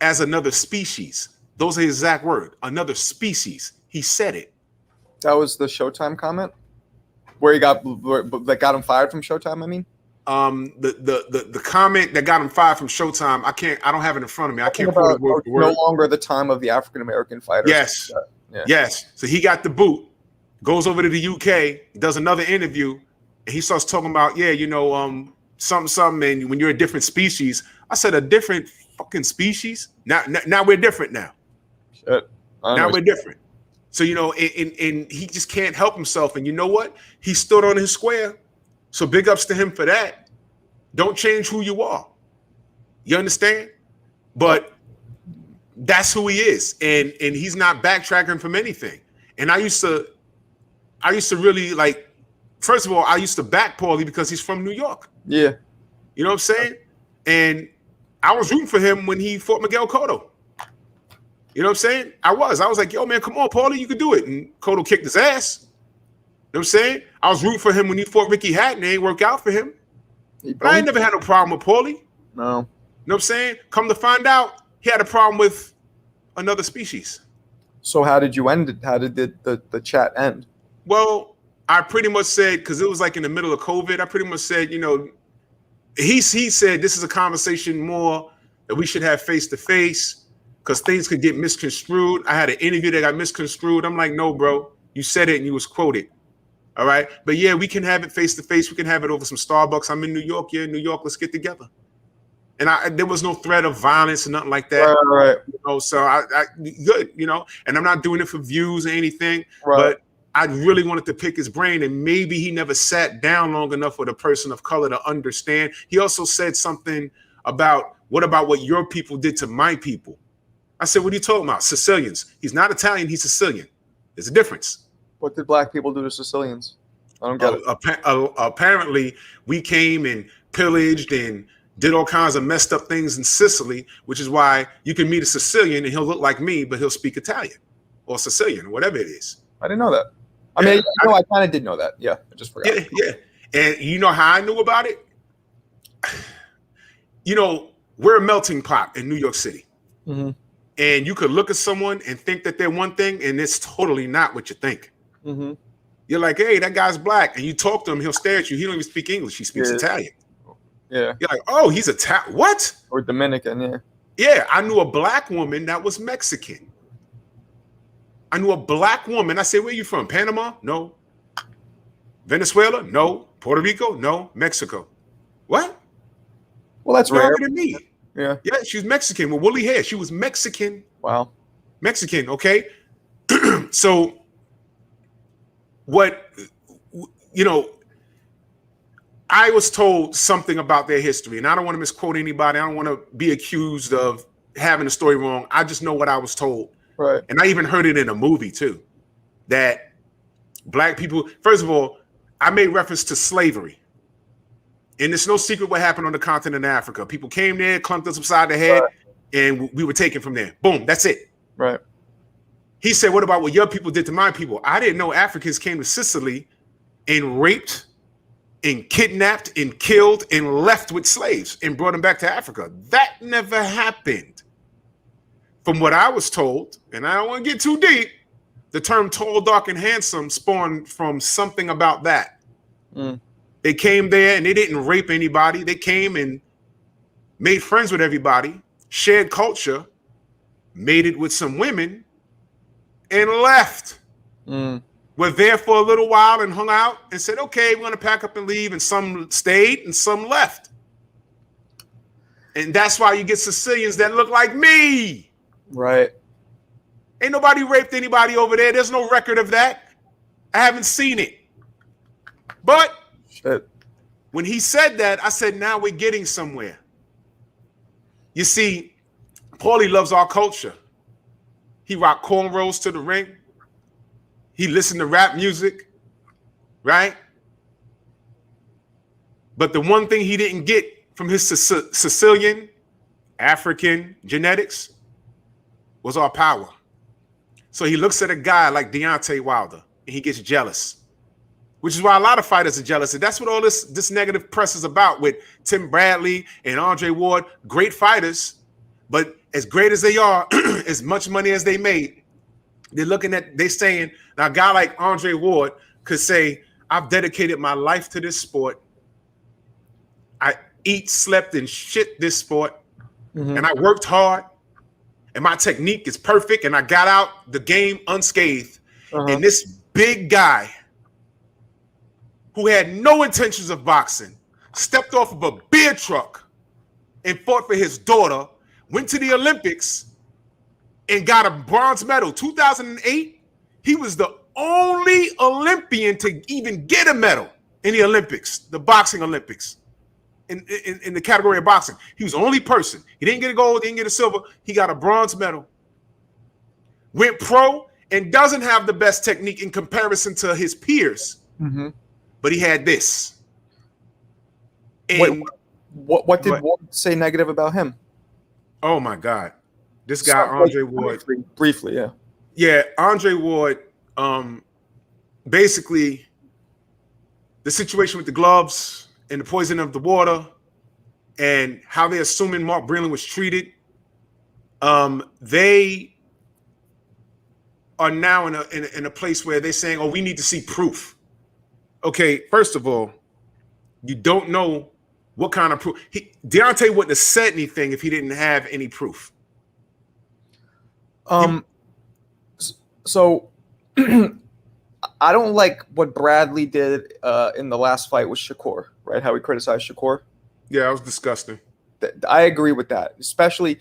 as another species. Those are his exact words. Another species. He said it. That was the Showtime comment where that got him fired from Showtime. I mean, the comment that got him fired from Showtime. I don't have it in front of me. I can't quote it word for word. No longer the time of the African American fighters. Yes. Yeah. Yes. So he got the boot, goes over to the UK, does another interview, and he starts talking about, something, and when you're a different species. I said, a different fucking species? Now we're different now. Shit. Now we're different. So, and he just can't help himself. And you know what? He stood on his square. So big ups to him for that. Don't change who you are. You understand? But that's who he is. And he's not backtracking from anything. And I used to really first of all, I used to back Paulie because he's from New York. Yeah. You know what I'm saying? And I was rooting for him when he fought Miguel Cotto. You know what I'm saying? I was like, yo, man, come on, Paulie, you can do it. And Cotto kicked his ass. You know what I'm saying? I was rooting for him when he fought Ricky Hatton. It ain't work out for him. But I ain't never had no problem with Paulie. No. You know what I'm saying? Come to find out, he had a problem with another species. So how did you end it? How did the chat end? Well, I pretty much said, because it was in the middle of COVID, I pretty much said, he said this is a conversation more that we should have face-to-face because things could get misconstrued. I had an interview that got misconstrued. I'm like, no, bro, you said it and you was quoted. All right. But yeah, we can have it face-to-face. We can have it over some Starbucks. I'm in New York. Yeah, New York. Let's get together. And there was no threat of violence or nothing like that. Right. So I good, and I'm not doing it for views or anything, right. But I really wanted to pick his brain, and maybe he never sat down long enough with a person of color to understand. He also said something about, what about what your people did to my people? I said, what are you talking about? Sicilians. He's not Italian, he's Sicilian. There's a difference. What did black people do to Sicilians? I don't get it. Apparently, we came and pillaged and did all kinds of messed up things in Sicily, which is why you can meet a Sicilian and he'll look like me, but he'll speak Italian or Sicilian, or whatever it is. I didn't know that. I mean, I kind of did know that. Yeah, I just forgot. Yeah. And you know how I knew about it? We're a melting pot in New York City. Mm-hmm. And you could look at someone and think that they're one thing, and it's totally not what you think. Mm-hmm. You're like, hey, that guy's black. And you talk to him, he'll stare at you. He don't even speak English. He speaks Italian. Yeah. You're like, oh, he's Italian. What? Or Dominican, yeah. Yeah, I knew a black woman that was Mexican. I knew a black woman. I said, where are you from? Panama? No. Venezuela? No. Puerto Rico? No. Mexico. What? Well, that's rare. Than me. Yeah. Yeah, she was Mexican with woolly hair. She was Mexican. Wow. Mexican, okay? So I was told something about their history, and I don't want to misquote anybody. I don't want to be accused of having the story wrong. I just know what I was told. Right. And I even heard it in a movie too, that black people, first of all, I made reference to slavery. And it's no secret what happened on the continent of Africa. People came there, clunked us upside the head, and we were taken from there. Boom, that's it. Right. He said, what about what your people did to my people? I didn't know Africans came to Sicily and raped and kidnapped and killed and left with slaves and brought them back to Africa. That never happened. From what I was told, and I don't want to get too deep, the term tall, dark, and handsome spawned from something about that. Mm. They came there and they didn't rape anybody. They came and made friends with everybody, shared culture, mated with some women, and left. Mm. Were there for a little while and hung out and said, okay, we're going to pack up and leave. And some stayed and some left. And that's why you get Sicilians that look like me. Right. Ain't nobody raped anybody over there. There's no record of that. I haven't seen it. But shit. When he said that, I said, now we're getting somewhere. You see, Paulie loves our culture. He rocked cornrows to the ring. He listened to rap music, right? But the one thing he didn't get from his Sicilian, African genetics was our power. So he looks at a guy like Deontay Wilder and he gets jealous, which is why a lot of fighters are jealous. And that's what all this negative press is about with Tim Bradley and Andre Ward, great fighters, but as great as they are, as much money as they made, they're saying, now a guy like Andre Ward could say, I've dedicated my life to this sport. I eat, slept, and shit this sport. And I worked hard. And my technique is perfect. And I got out the game unscathed. And this big guy who had no intentions of boxing stepped off of a beer truck and fought for his daughter, went to the Olympics and got a bronze medal. 2008, he was the only Olympian to even get a medal in the Olympics, the boxing Olympics, in the category of boxing. He was the only person. He didn't get a gold, didn't get a silver. He got a bronze medal. Went pro and doesn't have the best technique in comparison to his peers. But he had this. And what did Ward say negative about him? Oh my God. This guy, Andre Ward. Briefly, yeah. Yeah, Andre Ward, basically the situation with the gloves and the poison of the water and how they're assuming Mark Breland was treated. They are now in a place where they're saying, oh, we need to see proof. Okay, first of all, you don't know what kind of proof. Deontay wouldn't have said anything if he didn't have any proof. So I don't like what Bradley did in the last fight with Shakur, right? How he criticized Shakur. Yeah, that was disgusting. I agree with that. Especially,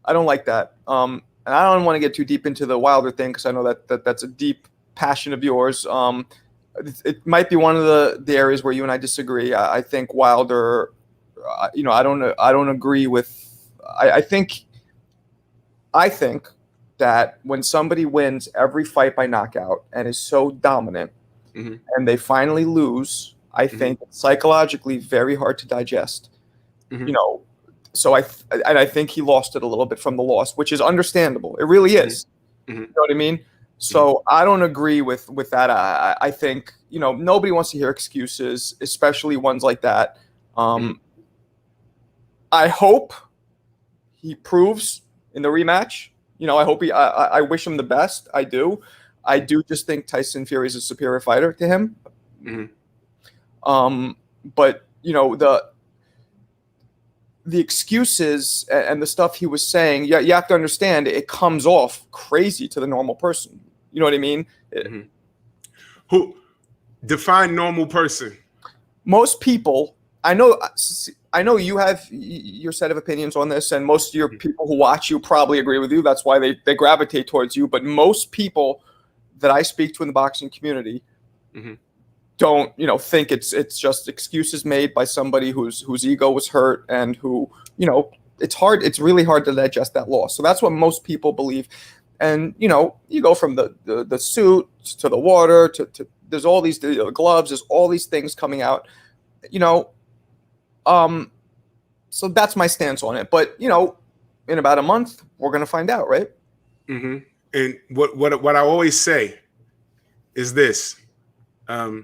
I don't like that. And I don't want to get too deep into the Wilder thing because I know that's a deep passion of yours. It might be one of the areas where you and I disagree. I think Wilder, I don't agree with. I think that when somebody wins every fight by knockout and is so dominant, and they finally lose, I think it's psychologically very hard to digest. So I think he lost it a little bit from the loss, which is understandable. It really is. You know what I mean? So I don't agree with that. I think, nobody wants to hear excuses, especially ones like that. I hope he proves in the rematch. I hope I wish him the best. I do. I do just think Tyson Fury is a superior fighter to him. But the excuses and the stuff he was saying, you have to understand it comes off crazy to the normal person. You know what I mean? Who define normal person? Most people, I know you have your set of opinions on this, and most of your people who watch you probably agree with you. That's why they gravitate towards you. But most people that I speak to in the boxing community don't, think it's just excuses made by somebody whose ego was hurt and who, it's really hard to digest that loss. So that's what most people believe. And, you go from the suit to the water to there's all these gloves, there's all these things coming out, so that's my stance on it. But, in about a month, we're going to find out, right? And what I always say is this. Let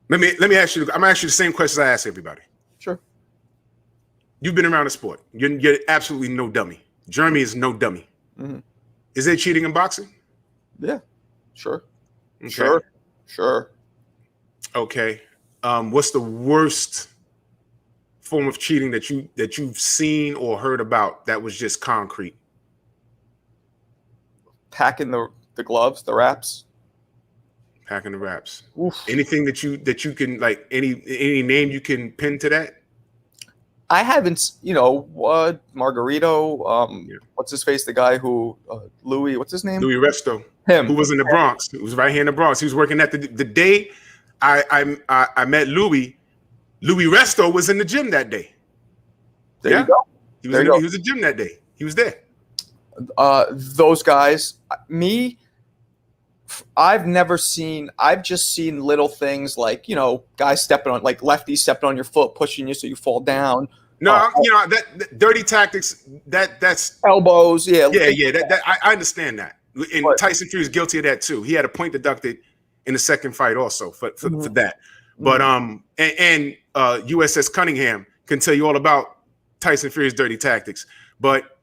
me ask you. I'm gonna ask you the same questions I ask everybody. Sure. You've been around the sport. You're absolutely no dummy. Jeremy is no dummy. Is there cheating in boxing? Yeah. Sure. Okay. Sure. Okay. What's the worst form of cheating that you've seen or heard about that was just concrete? Packing the gloves, the wraps. Packing the wraps. Oof. Anything that you can, like, any name you can pin to that? I haven't, Margarito, what's his face? The guy who, Louis, what's his name? Louis Resto. Him. Who was in the Bronx. He was right here in the Bronx. He was working at the day I met Louis. Louis Resto was in the gym that day. There you go. He was in the gym that day. He was there. Those guys, I've just seen little things like, guys stepping on, like lefties stepping on your foot, pushing you so you fall down. No, that dirty tactics. That's elbows. Yeah. I understand that. And Tyson Fury is guilty of that too. He had a point deducted in the second fight also for that. But and USS Cunningham can tell you all about Tyson Fury's dirty tactics. But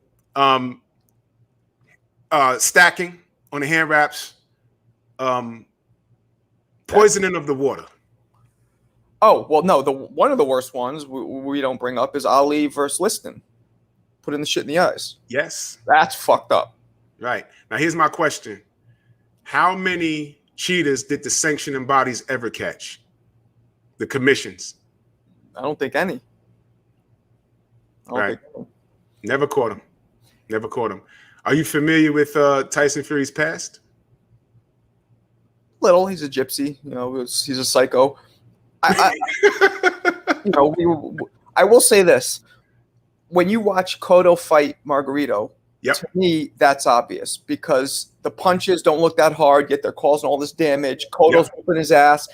stacking on the hand wraps, poisoning of the water. Oh, well, no, one of the worst ones we don't bring up is Ali versus Liston. Putting the shit in the eyes. Yes. That's fucked up. Right. Now, here's my question. How many cheaters did the sanctioning bodies ever catch? The commissions? I don't think any. Right. Never caught him. Never caught him. Are you familiar with Tyson Fury's past? Little. He's a gypsy. He's a psycho. I will say this: when you watch Cotto fight Margarito, to me that's obvious because the punches don't look that hard, yet they're causing all this damage. Cotto's whipping his ass.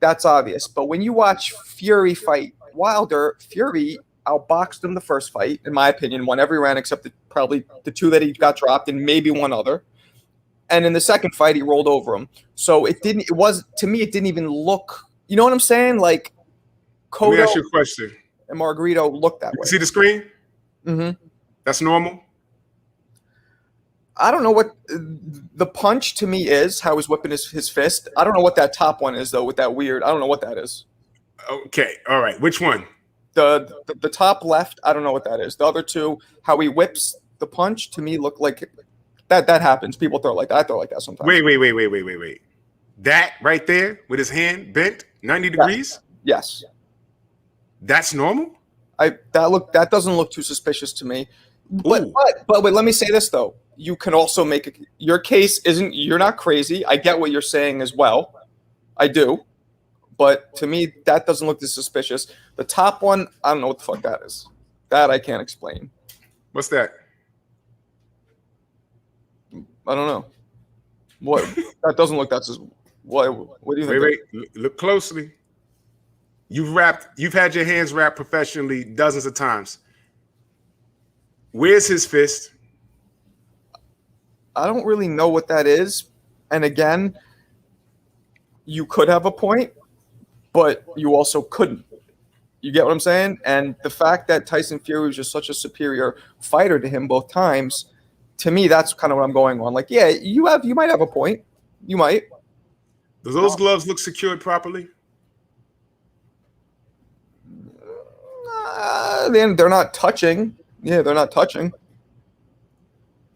That's obvious. But when you watch Fury fight Wilder, Fury outboxed him the first fight, in my opinion, won every round except probably the two that he got dropped and maybe one other. And in the second fight, he rolled over him. So it didn't even look. You know what I'm saying? Like, Cotto. Let me ask you a question. And Margarito looked that way. See the screen? Mm-hmm. That's normal? I don't know what the punch to me is, how he's whipping his fist. I don't know what that top one is, though, with that weird. I don't know what that is. Okay. All right. Which one? The top left, I don't know what that is. The other two, how he whips the punch, to me look like that happens. People throw it like that. I throw it like that sometimes. Wait. That right there with his hand bent 90 degrees? Yes. That's normal? That doesn't look too suspicious to me. But wait, let me say this though. You can also your case isn't, you're not crazy. I get what you're saying as well. I do. But to me, that doesn't look this suspicious. The top one, I don't know what the fuck that is. That I can't explain. What's that? I don't know. What? That doesn't look that. What do you think? Wait. Look closely. You've had your hands wrapped professionally dozens of times. Where's his fist? I don't really know what that is. And again, you could have a point, but you also couldn't. You get what I'm saying? And the fact that Tyson Fury was just such a superior fighter to him both times, to me, that's kind of what I'm going on. Like, yeah, you might have a point. You might. Do those gloves look secured properly? They're not touching. Yeah, they're not touching.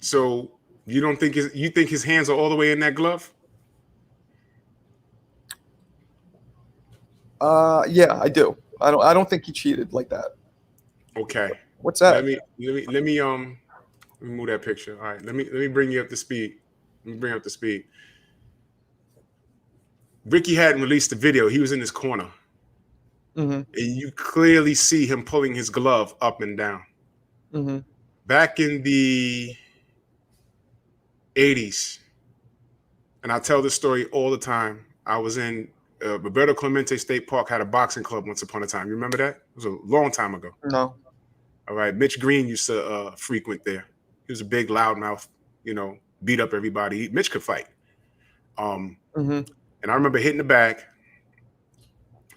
So you don't think you think his hands are all the way in that glove? Yeah, I do. I don't think he cheated like that. Okay. What's that? Let me move that picture. All right. Let me bring you up to speed. Ricky hadn't released the video. He was in his corner. Mm-hmm. And you clearly see him pulling his glove up and down. Mm-hmm. Back in the 80s, and I tell this story all the time, I was in Roberto Clemente State Park, had a boxing club once upon a time. You remember that? It was a long time ago. No. All right. Mitch Green used to frequent there. He was a big loudmouth, beat up everybody. Mitch could fight. Mm-hmm. And I remember hitting the bag,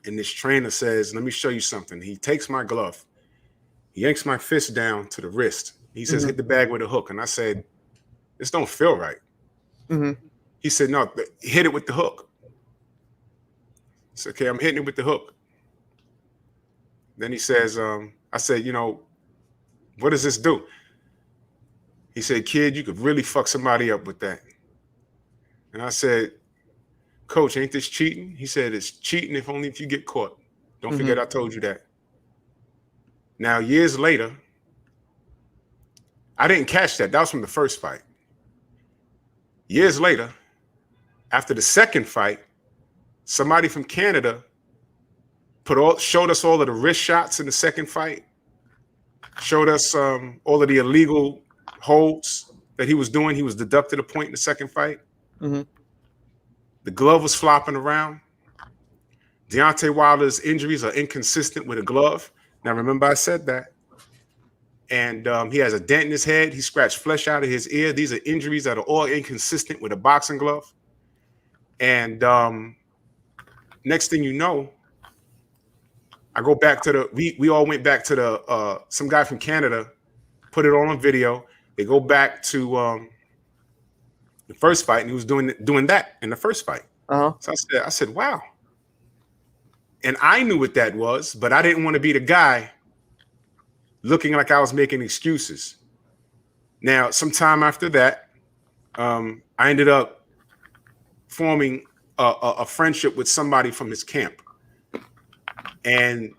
and this trainer says, "Let me show you something." He takes my glove. He yanks my fist down to the wrist. He says, "Hit the bag with a hook." And I said, "This don't feel right." Mm-hmm. He said, "No, hit it with the hook." I said, "Okay, I'm hitting it with the hook." Then he says, I said, "What does this do?" He said, "Kid, you could really fuck somebody up with that." And I said, "Coach, ain't this cheating?" He said, "It's cheating if only if you get caught. Don't forget I told you that." Now, years later, I didn't catch that. That was from the first fight. Years later, after the second fight, somebody from Canada showed us all of the wrist shots in the second fight, showed us all of the illegal holds that he was doing. He was deducted a point in the second fight. Mm-hmm. The glove was flopping around. Deontay Wilder's injuries are inconsistent with a glove. Now, remember I said that. and he has a dent in his head. He scratched flesh out of his ear. These are injuries that are all inconsistent with a boxing glove. And next thing you know, I go back to we all went back to the some guy from Canada put it on video. They go back to the first fight, and he was doing that in the first fight. So I said, wow. And I knew what that was, but I didn't want to be the guy looking like I was making excuses. Now, sometime after that, I ended up forming a friendship with somebody from his camp. And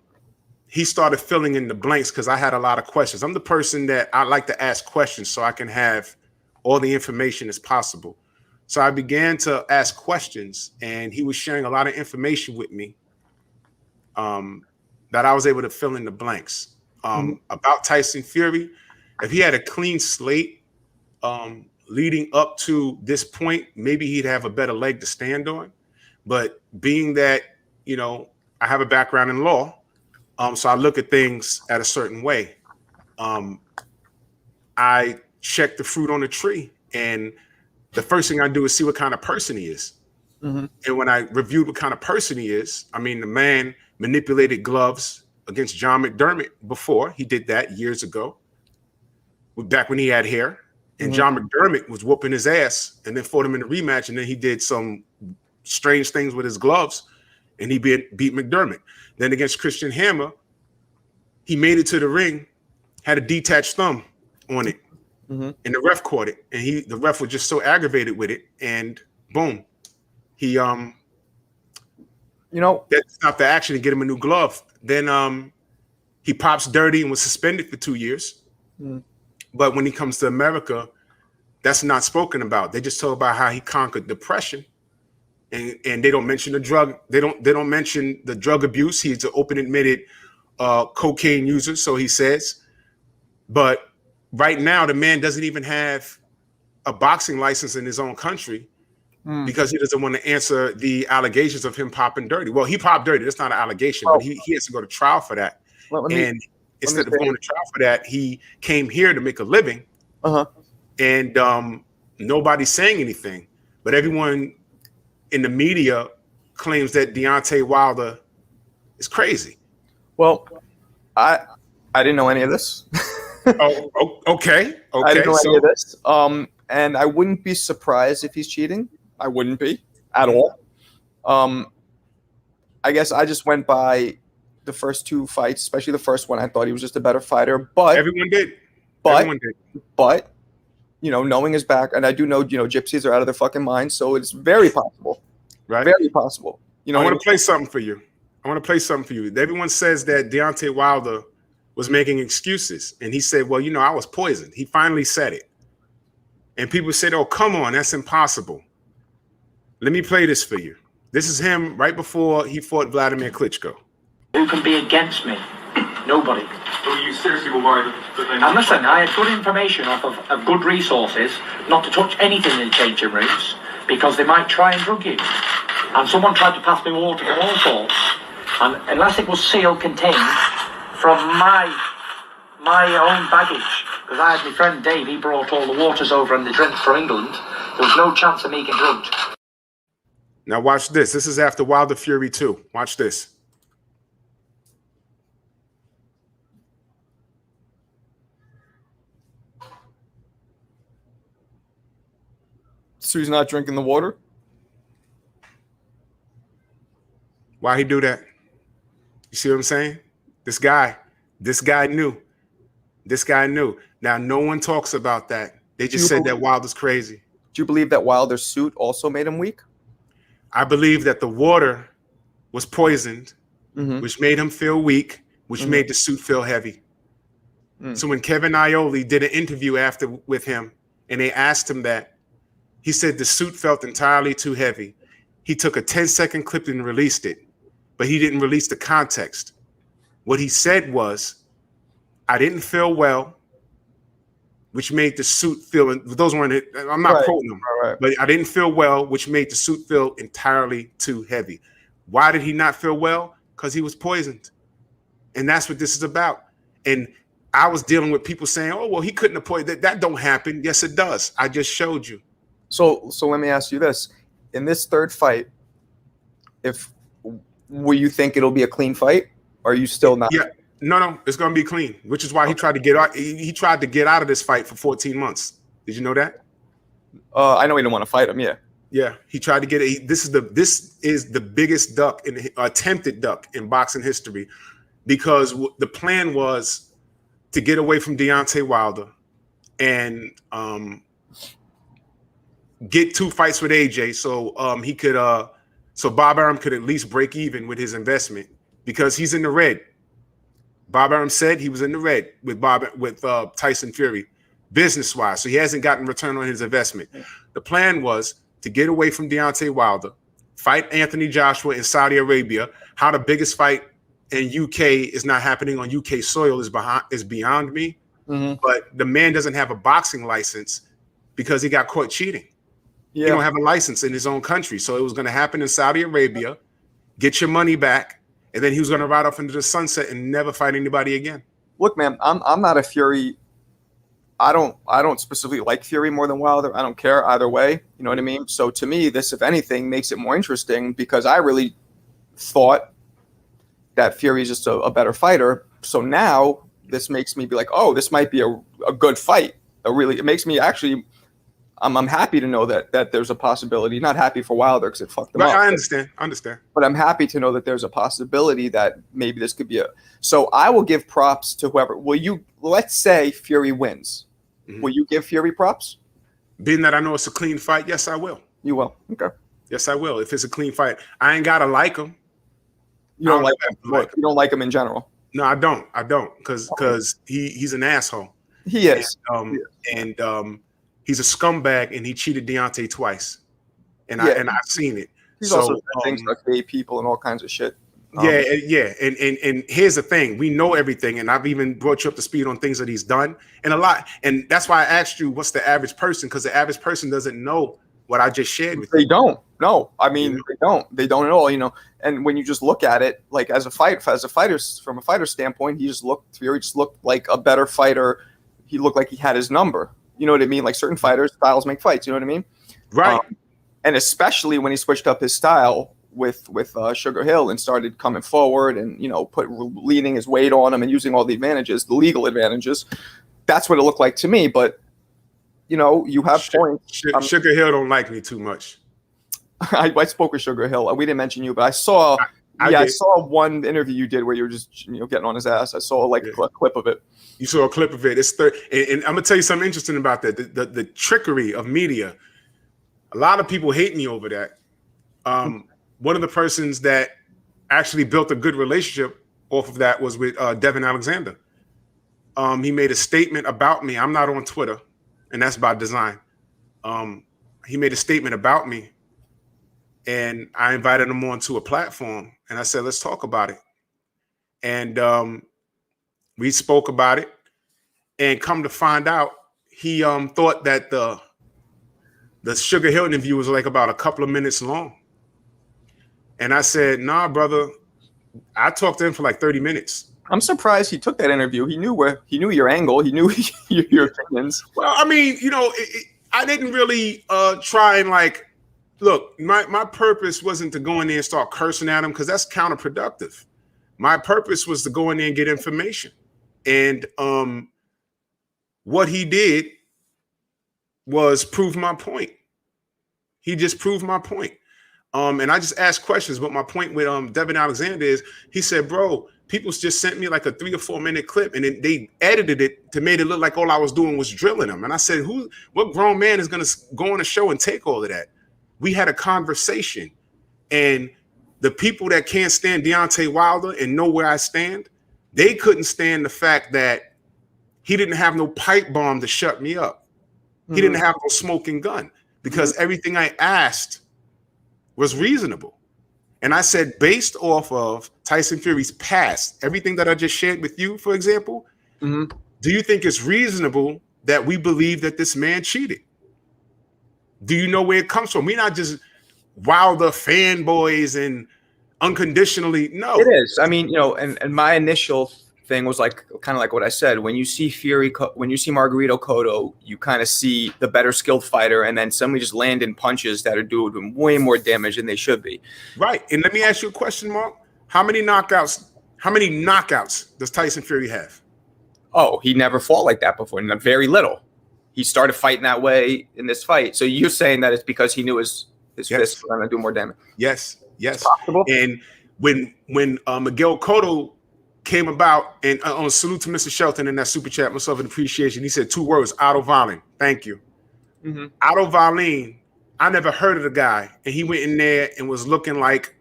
he started filling in the blanks because I had a lot of questions. I'm the person that I like to ask questions so I can have all the information as possible. So I began to ask questions, and he was sharing a lot of information with me that I was able to fill in the blanks. About Tyson Fury, if he had a clean slate leading up to this point, maybe he'd have a better leg to stand on. But being that, you know, I have a background in law, so I look at things at a certain way. I check the fruit on the tree, and the first thing I do is see what kind of person he is. And when I reviewed what kind of person he is, I mean, the man manipulated gloves against John McDermott before. He did that years ago, back when he had hair. And John McDermott was whooping his ass and then fought him in a rematch. And then he did some strange things with his gloves, and he beat McDermott. Then against Christian Hammer, he made it to the ring, had a detached thumb on it, and the ref caught it. And the ref was just so aggravated with it, and boom, he that stopped the action to get him a new glove. Then he pops dirty and was suspended for 2 years. But when he comes to America, that's not spoken about. They just talk about how he conquered depression. And they don't mention the drug. They don't mention the drug abuse. He's an open admitted cocaine user, so he says. But right now, the man doesn't even have a boxing license in his own country because he doesn't want to answer the allegations of him popping dirty. Well, he popped dirty. That's not an allegation, but he has to go to trial for that. Instead of going to trial for that, he came here to make a living. And nobody's saying anything. But everyone in the media claims that Deontay Wilder is crazy. Well, I didn't know any of this. Okay. I didn't know any of this. And I wouldn't be surprised if he's cheating. I wouldn't be at all. I guess I just went by the first two fights, especially the first one. I thought he was just a better fighter. But everyone did. But you know, knowing his back, and I do know, you know, gypsies are out of their fucking minds, so it's very possible. Right? Very possible. You know, I want to play something for you. Everyone says that Deontay Wilder was making excuses, and he said, well, you know, I was poisoned. He finally said it. And people said, oh, come on, that's impossible. Let me play this for you. This is him right before he fought Vladimir Klitschko. Who can be against me? Nobody. So you seriously were worried that they... And listen, I had good information off of good resources not to touch anything in the changing rooms because they might try and drug you. And someone tried to pass me water from all sorts. And unless it was sealed, contained from my own baggage, because I had my friend Dave, he brought all the waters over and the drinks from England, there was no chance of me getting drugged. Now watch this. This is after Wilder Fury 2. Watch this. So he's not drinking the water? Why he do that? You see what I'm saying? This guy knew. This guy knew. Now, no one talks about that. They just said that Wilder's crazy. Do you believe that Wilder's suit also made him weak? I believe that the water was poisoned, which made him feel weak, which made the suit feel heavy. So when Kevin Iole did an interview after with him, and they asked him that, he said the suit felt entirely too heavy. He took a 10-second clip and released it, but he didn't release the context. What he said was, I didn't feel well, which made the suit feel, those weren't it, I'm not quoting him, but I didn't feel well, which made the suit feel entirely too heavy. Why did he not feel well? Because he was poisoned. And that's what this is about. And I was dealing with people saying, "Oh, well, he couldn't appoint that. That don't happen." Yes, it does. I just showed you. So let me ask you this: in this third fight, will you think it'll be a clean fight? Or are you still not? Yeah, no, it's going to be clean. Which is why he tried to get out. He tried to get out of this fight for 14 months. Did you know that? I know he didn't want to fight him. Yeah. Yeah, he tried to get it. This is the biggest duck in attempted duck in boxing history, because the plan was to get away from Deontay Wilder and get 2 fights with AJ, so he could so Bob Arum could at least break even with his investment, because he's in the red. Bob Arum said he was in the red with Tyson Fury, business wise, so he hasn't gotten return on his investment. The plan was to get away from Deontay Wilder, fight Anthony Joshua in Saudi Arabia. How the biggest fight in UK is not happening on UK soil is beyond me. Mm-hmm. But the man doesn't have a boxing license because he got caught cheating. Yeah. He don't have a license in his own country. So it was going to happen in Saudi Arabia, get your money back, and then he was going to ride off into the sunset and never fight anybody again. Look, man, I'm not a Fury. I don't specifically like Fury more than Wilder. I don't care either way. You know what I mean? So to me, this, if anything, makes it more interesting, because I really thought that Fury is just a better fighter. So now this makes me be like, oh, this might be a good fight. It makes me actually, I'm happy to know that there's a possibility. Not happy for Wilder because it fucked him up. I understand. But I'm happy to know that there's a possibility that maybe this could be So I will give props to whoever. Let's say Fury wins. Mm-hmm. Will you give Fury props? Being that I know it's a clean fight, yes, I will. You will. Okay. Yes, I will. If it's a clean fight, I ain't gotta like him. You don't like him. You don't like him in general. No, I don't. Because he's an asshole. He is. And he's a scumbag, and he cheated Deontay twice. And I've seen it. He's also done things like gay people and all kinds of shit. Yeah. And here's the thing. We know everything. And I've even brought you up to speed on things that he's done. And a lot. And that's why I asked you, what's the average person? Because the average person doesn't know what I just shared with you. They don't. No, I mean, they don't. They don't at all, And when you just look at it, like from a fighter standpoint, Fury just looked like a better fighter. He looked like he had his number. You know what I mean? Like certain fighters, styles make fights. You know what I mean? Right. And especially when he switched up his style with Sugar Hill and started coming forward and leaning his weight on him and using all the advantages, the legal advantages. That's what it looked like to me. But you have points. Sugar Hill don't like me too much. I spoke with Sugar Hill. We didn't mention you, but I saw. I saw one interview you did where you were just getting on his ass. I saw a clip of it. You saw a clip of it. It's and I'm gonna tell you something interesting about that. The trickery of media. A lot of people hate me over that. One of the persons that actually built a good relationship off of that was with Devin Alexander. He made a statement about me. I'm not on Twitter, and that's by design. He made a statement about me, and I invited him onto a platform, and I said, let's talk about it. And we spoke about it, and come to find out, he thought that the Sugar Hill interview was like about a couple of minutes long. And I said, nah, brother, I talked to him for like 30 minutes. I'm surprised he took that interview. He knew your angle. He knew your opinions. Well, I mean, I didn't really try and look, my purpose wasn't to go in there and start cursing at him, because that's counterproductive. My purpose was to go in there and get information. And what he did was prove my point. He just proved my point. And I just asked questions. But my point with Devin Alexander is, he said, bro, people just sent me like a 3 or 4 minute clip, and then they edited it to make it look like all I was doing was drilling them. And I said, what grown man is going to go on a show and take all of that? We had a conversation, and the people that can't stand Deontay Wilder and know where I stand, they couldn't stand the fact that he didn't have no pipe bomb to shut me up. Mm-hmm. He didn't have no smoking gun, because everything I asked was reasonable. And I said, based off of Tyson Fury's past, everything that I just shared with you, for example, do you think it's reasonable that we believe that this man cheated? Do you know where it comes from? We're not just Wilder fanboys and unconditionally. No, it is. I mean, and my initial thing was like kind of like what I said. When you see when you see Margarito Cotto, you kind of see the better skilled fighter, and then somebody just landing punches that are doing way more damage than they should be. Right. And let me ask you a question, Mark. How many knockouts does Tyson Fury have? Oh, he never fought like that before. Very little. He started fighting that way in this fight. So you're saying that it's because he knew his fists were going to do more damage? Yes. It's possible. And when Miguel Cotto came about, and on salute to Mr. Shelton in that super chat, myself an appreciation. He said 2 words: Otto Wallin. Thank you. Mm-hmm. Otto Wallin. I never heard of the guy, and he went in there and was looking like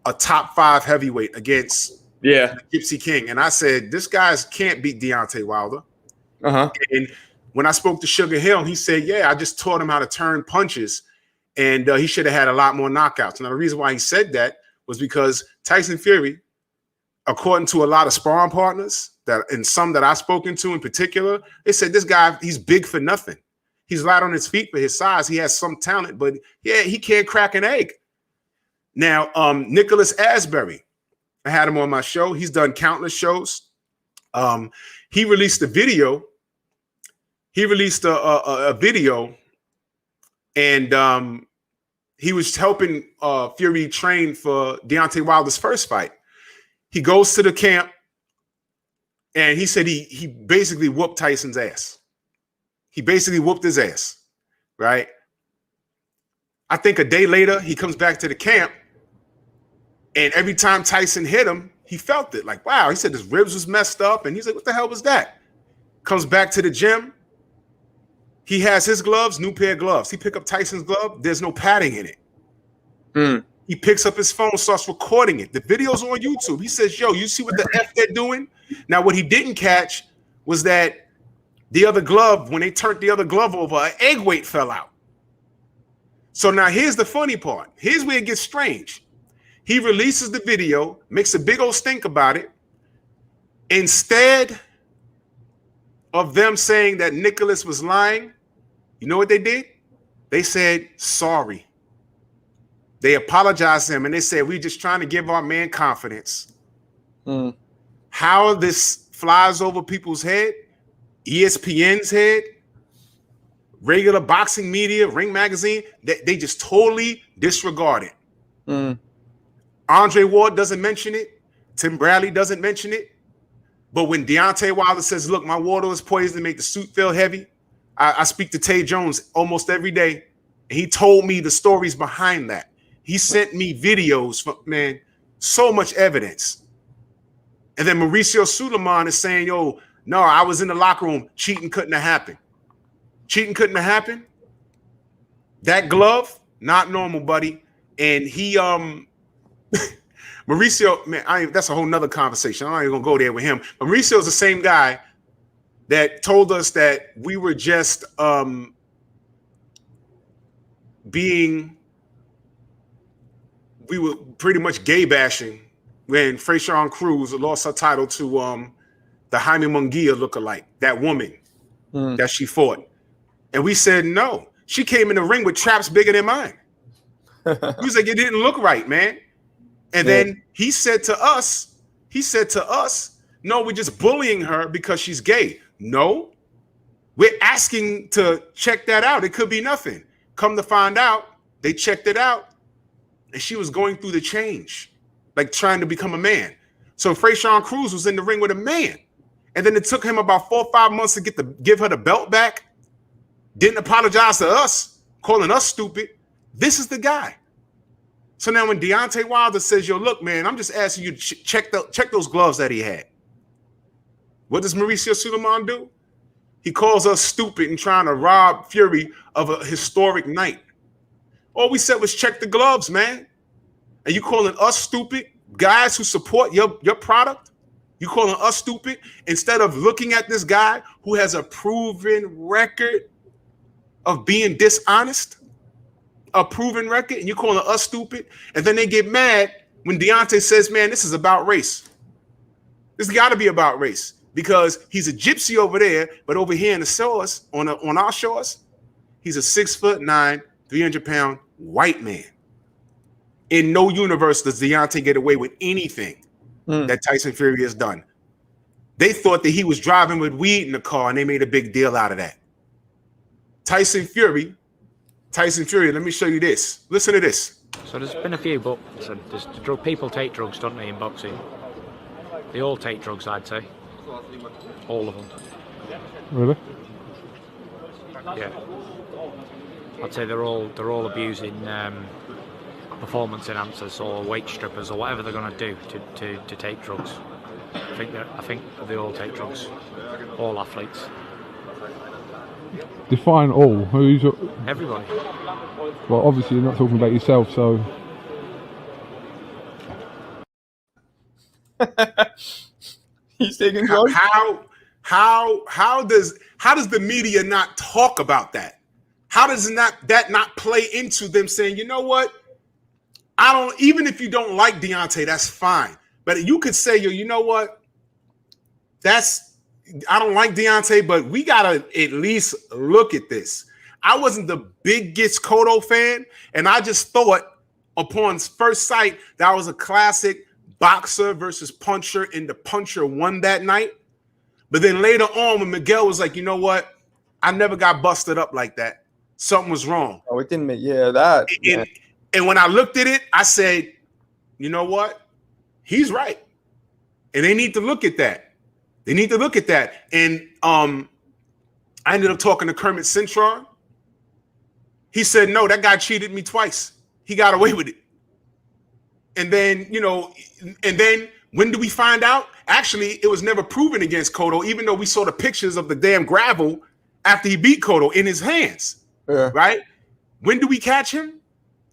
a top 5 heavyweight against Gypsy King. And I said, this guy can't beat Deontay Wilder. And when I spoke to Sugar Hill, he said, yeah, I just taught him how to turn punches, and he should have had a lot more knockouts. Now, the reason why he said that was because Tyson Fury, according to a lot of sparring partners and some that I've spoken to in particular, they said this guy, he's big for nothing. He's light on his feet for his size. He has some talent, but yeah, he can't crack an egg. Now, Nicholas Asbury, I had him on my show. He's done countless shows. He released a video. He released a video, and he was helping Fury train for Deontay Wilder's first fight. He goes to the camp, and he said he basically whooped Tyson's ass. He basically whooped his ass, right? I think a day later, he comes back to the camp, and every time Tyson hit him, he felt it. Like, wow, he said his ribs was messed up, and he's like, what the hell was that? Comes back to the gym. He has his gloves, new pair of gloves. He pick up Tyson's glove. There's no padding in it. He picks up his phone, starts recording it. The video's on YouTube. He says, yo, you see what the F they're doing? Now, what he didn't catch was that the other glove, when they turned the other glove over, an egg weight fell out. So now here's the funny part. Here's where it gets strange. He releases the video, makes a big old stink about it. Instead of them saying that Nicholas was lying, you know what they did? They said, sorry. They apologized to him, and they said, we're just trying to give our man confidence. How this flies over people's head, ESPN's head, regular boxing media, Ring Magazine, they just totally disregard it. Andre Ward doesn't mention it. Tim Bradley doesn't mention it. But when Deontay Wilder says, look, my water is poisoned to make the suit feel heavy, I speak to Tay Jones almost every day, and he told me the stories behind that. He sent me videos, man, so much evidence. And then Mauricio Suleiman is saying, yo, no, I was in the locker room. Cheating couldn't have happened. Cheating couldn't have happened. That glove, not normal, buddy. And he, Mauricio, man, that's a whole nother conversation. I'm not even gonna go there with him. But Mauricio's the same guy that told us that we were just we were pretty much gay bashing when Freyshawn Cruz lost her title to the Jaime Munguia lookalike, that woman that she fought. And we said, no, she came in the ring with traps bigger than mine. He was like, it didn't look right, man. And then he said to us, no, we're just bullying her because she's gay. No, we're asking to check that out. It could be nothing. Come to find out, they checked it out, and she was going through the change, like trying to become a man. So Freyshawn Cruz was in the ring with a man. And then it took him about 4 or 5 months to give her the belt back. Didn't apologize to us, calling us stupid. This is the guy. So now when Deontay Wilder says, yo, look, man, I'm just asking you to check those gloves that he had. What does Mauricio Suleiman do? He calls us stupid and trying to rob Fury of a historic night. All we said was check the gloves, man. And you calling us stupid? Guys who support your product? You calling us stupid? Instead of looking at this guy who has a proven record of being dishonest? A proven record, and you calling us stupid? And then they get mad when Deontay says, man, this is about race. This got to be about race because he's a gypsy over there, but over here in the shores, on our shores, he's a 6'9", 300-pound white man. In no universe does Deontay get away with anything that Tyson Fury has done. They thought that he was driving with weed in the car, and they made a big deal out of that. Tyson Fury, let me show you this. Listen to this. So there's been a few, but people take drugs, don't they, in boxing? They all take drugs, I'd say. All of them. Really? Yeah. I'd say they're all abusing performance enhancers or weight strippers or whatever they're going to do to take drugs. I think they all take drugs. All athletes. Define all. Who's Everybody. well? Obviously, you're not talking about yourself, so. He's taking drugs. How does the media not talk about that? How does that not play into them saying, you know what? Even if you don't like Deontay, that's fine. But you could say, you know what? I don't like Deontay, but we gotta at least look at this. I wasn't the biggest Cotto fan, and I just thought upon first sight that was a classic boxer versus puncher, and the puncher won that night. But then later on, when Miguel was like, you know what? I never got busted up like that. Something was wrong. Oh, it didn't make that. And when I looked at it, I said, you know what? He's right. And they need to look at that. And I ended up talking to Kermit Cintron. He said, no, that guy cheated me twice. He got away with it. And then, when do we find out? Actually, it was never proven against Cotto, even though we saw the pictures of the damn gravel after he beat Cotto in his hands. Yeah. Right? When do we catch him?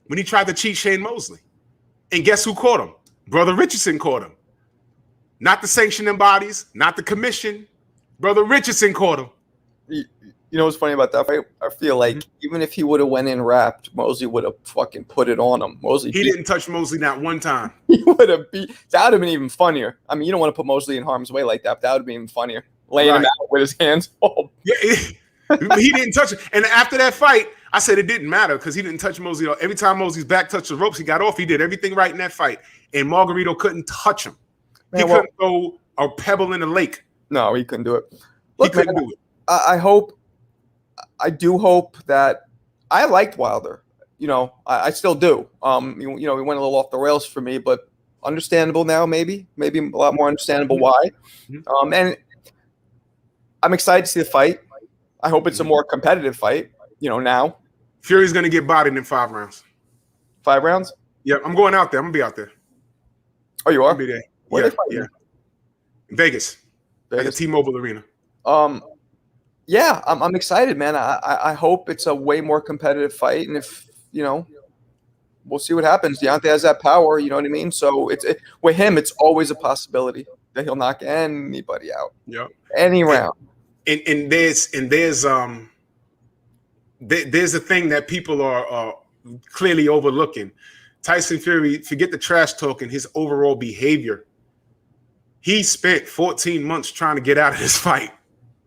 When he tried to cheat Shane Mosley. And guess who caught him? Brother Richardson caught him. Not the sanctioning bodies, not the commission. Brother Richardson caught him. You know what's funny about that fight? I feel like even if he would have went in wrapped, Mosley would have fucking put it on him. He didn't touch Mosley not one time. He would have beat. That would have been even funnier. I mean, you don't want to put Mosley in harm's way like that, but that would have been even funnier. Laying him out with his hands all. Yeah, he didn't touch it. And after that fight, I said it didn't matter because he didn't touch Mosley. Every time Mosley's back touched the ropes, he got off. He did everything right in that fight. And Margarito couldn't touch him. He couldn't throw a pebble in the lake. No, he couldn't do it. Look, he couldn't do it. I do hope that I liked Wilder. I still do. He went a little off the rails for me, but understandable now. Maybe a lot more understandable why. And I'm excited to see the fight. I hope it's a more competitive fight. Now Fury's gonna get bodied in 5 rounds. 5 rounds? Yeah, I'm going out there. I'm gonna be out there. Oh, you are? I'll be there. Where they yeah. In Vegas. At the T-Mobile Arena. Yeah, I'm excited, man. I hope it's a way more competitive fight, and if we'll see what happens. Deontay has that power, you know what I mean. So with him, it's always a possibility that he'll knock anybody out. Yeah, any round. And there's a thing that people are clearly overlooking. Tyson Fury, forget the trash talking, his overall behavior. He spent 14 months trying to get out of this fight.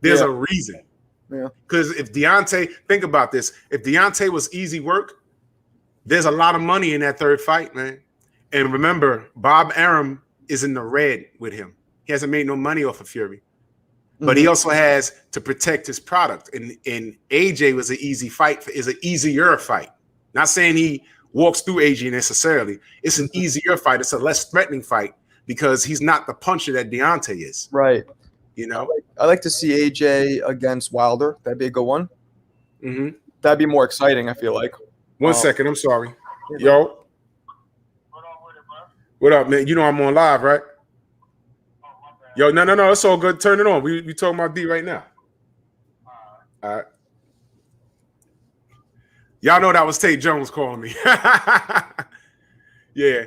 There's a reason. Yeah. Because if Deontay, think about this. If Deontay was easy work, there's a lot of money in that third fight, man. And remember, Bob Arum is in the red with him. He hasn't made no money off of Fury. But he also has to protect his product. And AJ was an easy fight, is an easier fight. Not saying he walks through AJ necessarily. It's an easier fight. It's a less threatening fight because he's not the puncher that Deontay is. Right. I like to see AJ against Wilder. That'd be a good one. That'd be more exciting, I feel like. One second. I'm sorry. Yo. What up, man? You know I'm on live, right? Yo, no. It's all good. Turn it on. We talking about D right now. All right. Y'all know that was Tate Jones calling me. Yeah.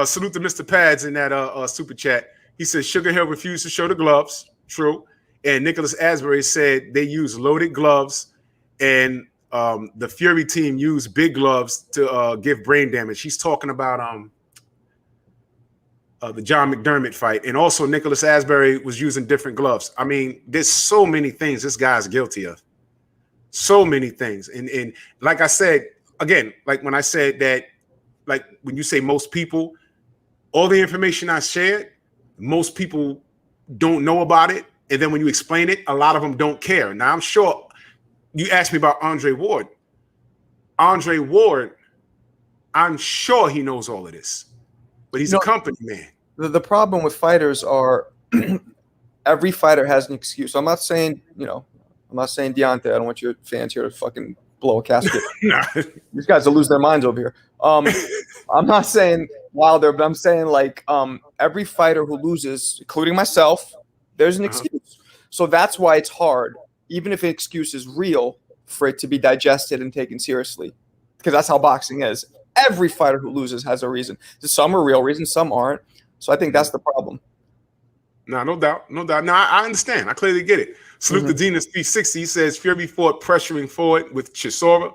Salute to Mr. Pads in that super chat. He said Sugar Hill refused to show the gloves. True. And Nicholas Asbury said they use loaded gloves, and the Fury team used big gloves to give brain damage. He's talking about the John McDermott fight. And also Nicholas Asbury was using different gloves. I mean, there's so many things this guy's guilty of. So many things. And like I said, again, like when I said that, like when you say most people, all the information I shared, most people don't know about it, and then when you explain it, a lot of them don't care. Now, I'm sure you asked me about Andre Ward. Andre Ward, I'm sure he knows all of this, but he's a company man. The problem with fighters are every fighter has an excuse. I'm not saying, I'm not saying Deontay. I don't want your fans here to fucking blow a casket. Nah. These guys will lose their minds over here. I'm not saying Wilder, but I'm saying every fighter who loses, including myself, there's an excuse. So that's why it's hard, even if an excuse is real, for it to be digested and taken seriously, because that's how boxing is. Every fighter who loses has a reason. Some are real reasons, some aren't. So I think that's the problem. No doubt. No, I understand. I clearly get it. Salute the Dean is 360. He says Fury fought pressuring forward with Chisora.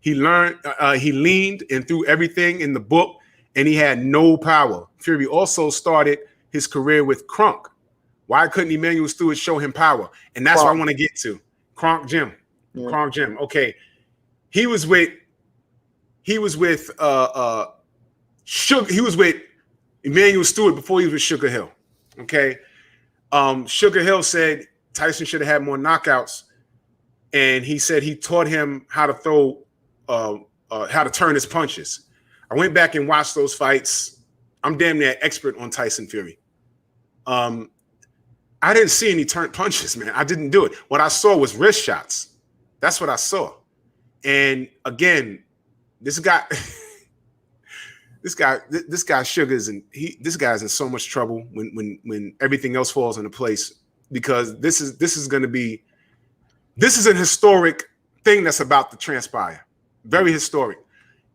He leaned and threw everything in the book, and he had no power. Fury also started his career with Crunk. Why couldn't Emmanuel Stewart show him power? And that's what I want to get to. Kronk Jim. Yeah. Kronk Jim. Okay. He was with Emmanuel Stewart before he was with Sugar Hill. Okay. Sugar Hill said Tyson should have had more knockouts, and he said he taught him how to throw, how to turn his punches. I went back and watched those fights. I'm damn near expert on Tyson Fury. I didn't see any turnt punches, man. I didn't do it. What I saw was wrist shots. That's what I saw. And again, this guy Sugar's this guy's in so much trouble when everything else falls into place, because this is an historic thing that's about to transpire. Very historic.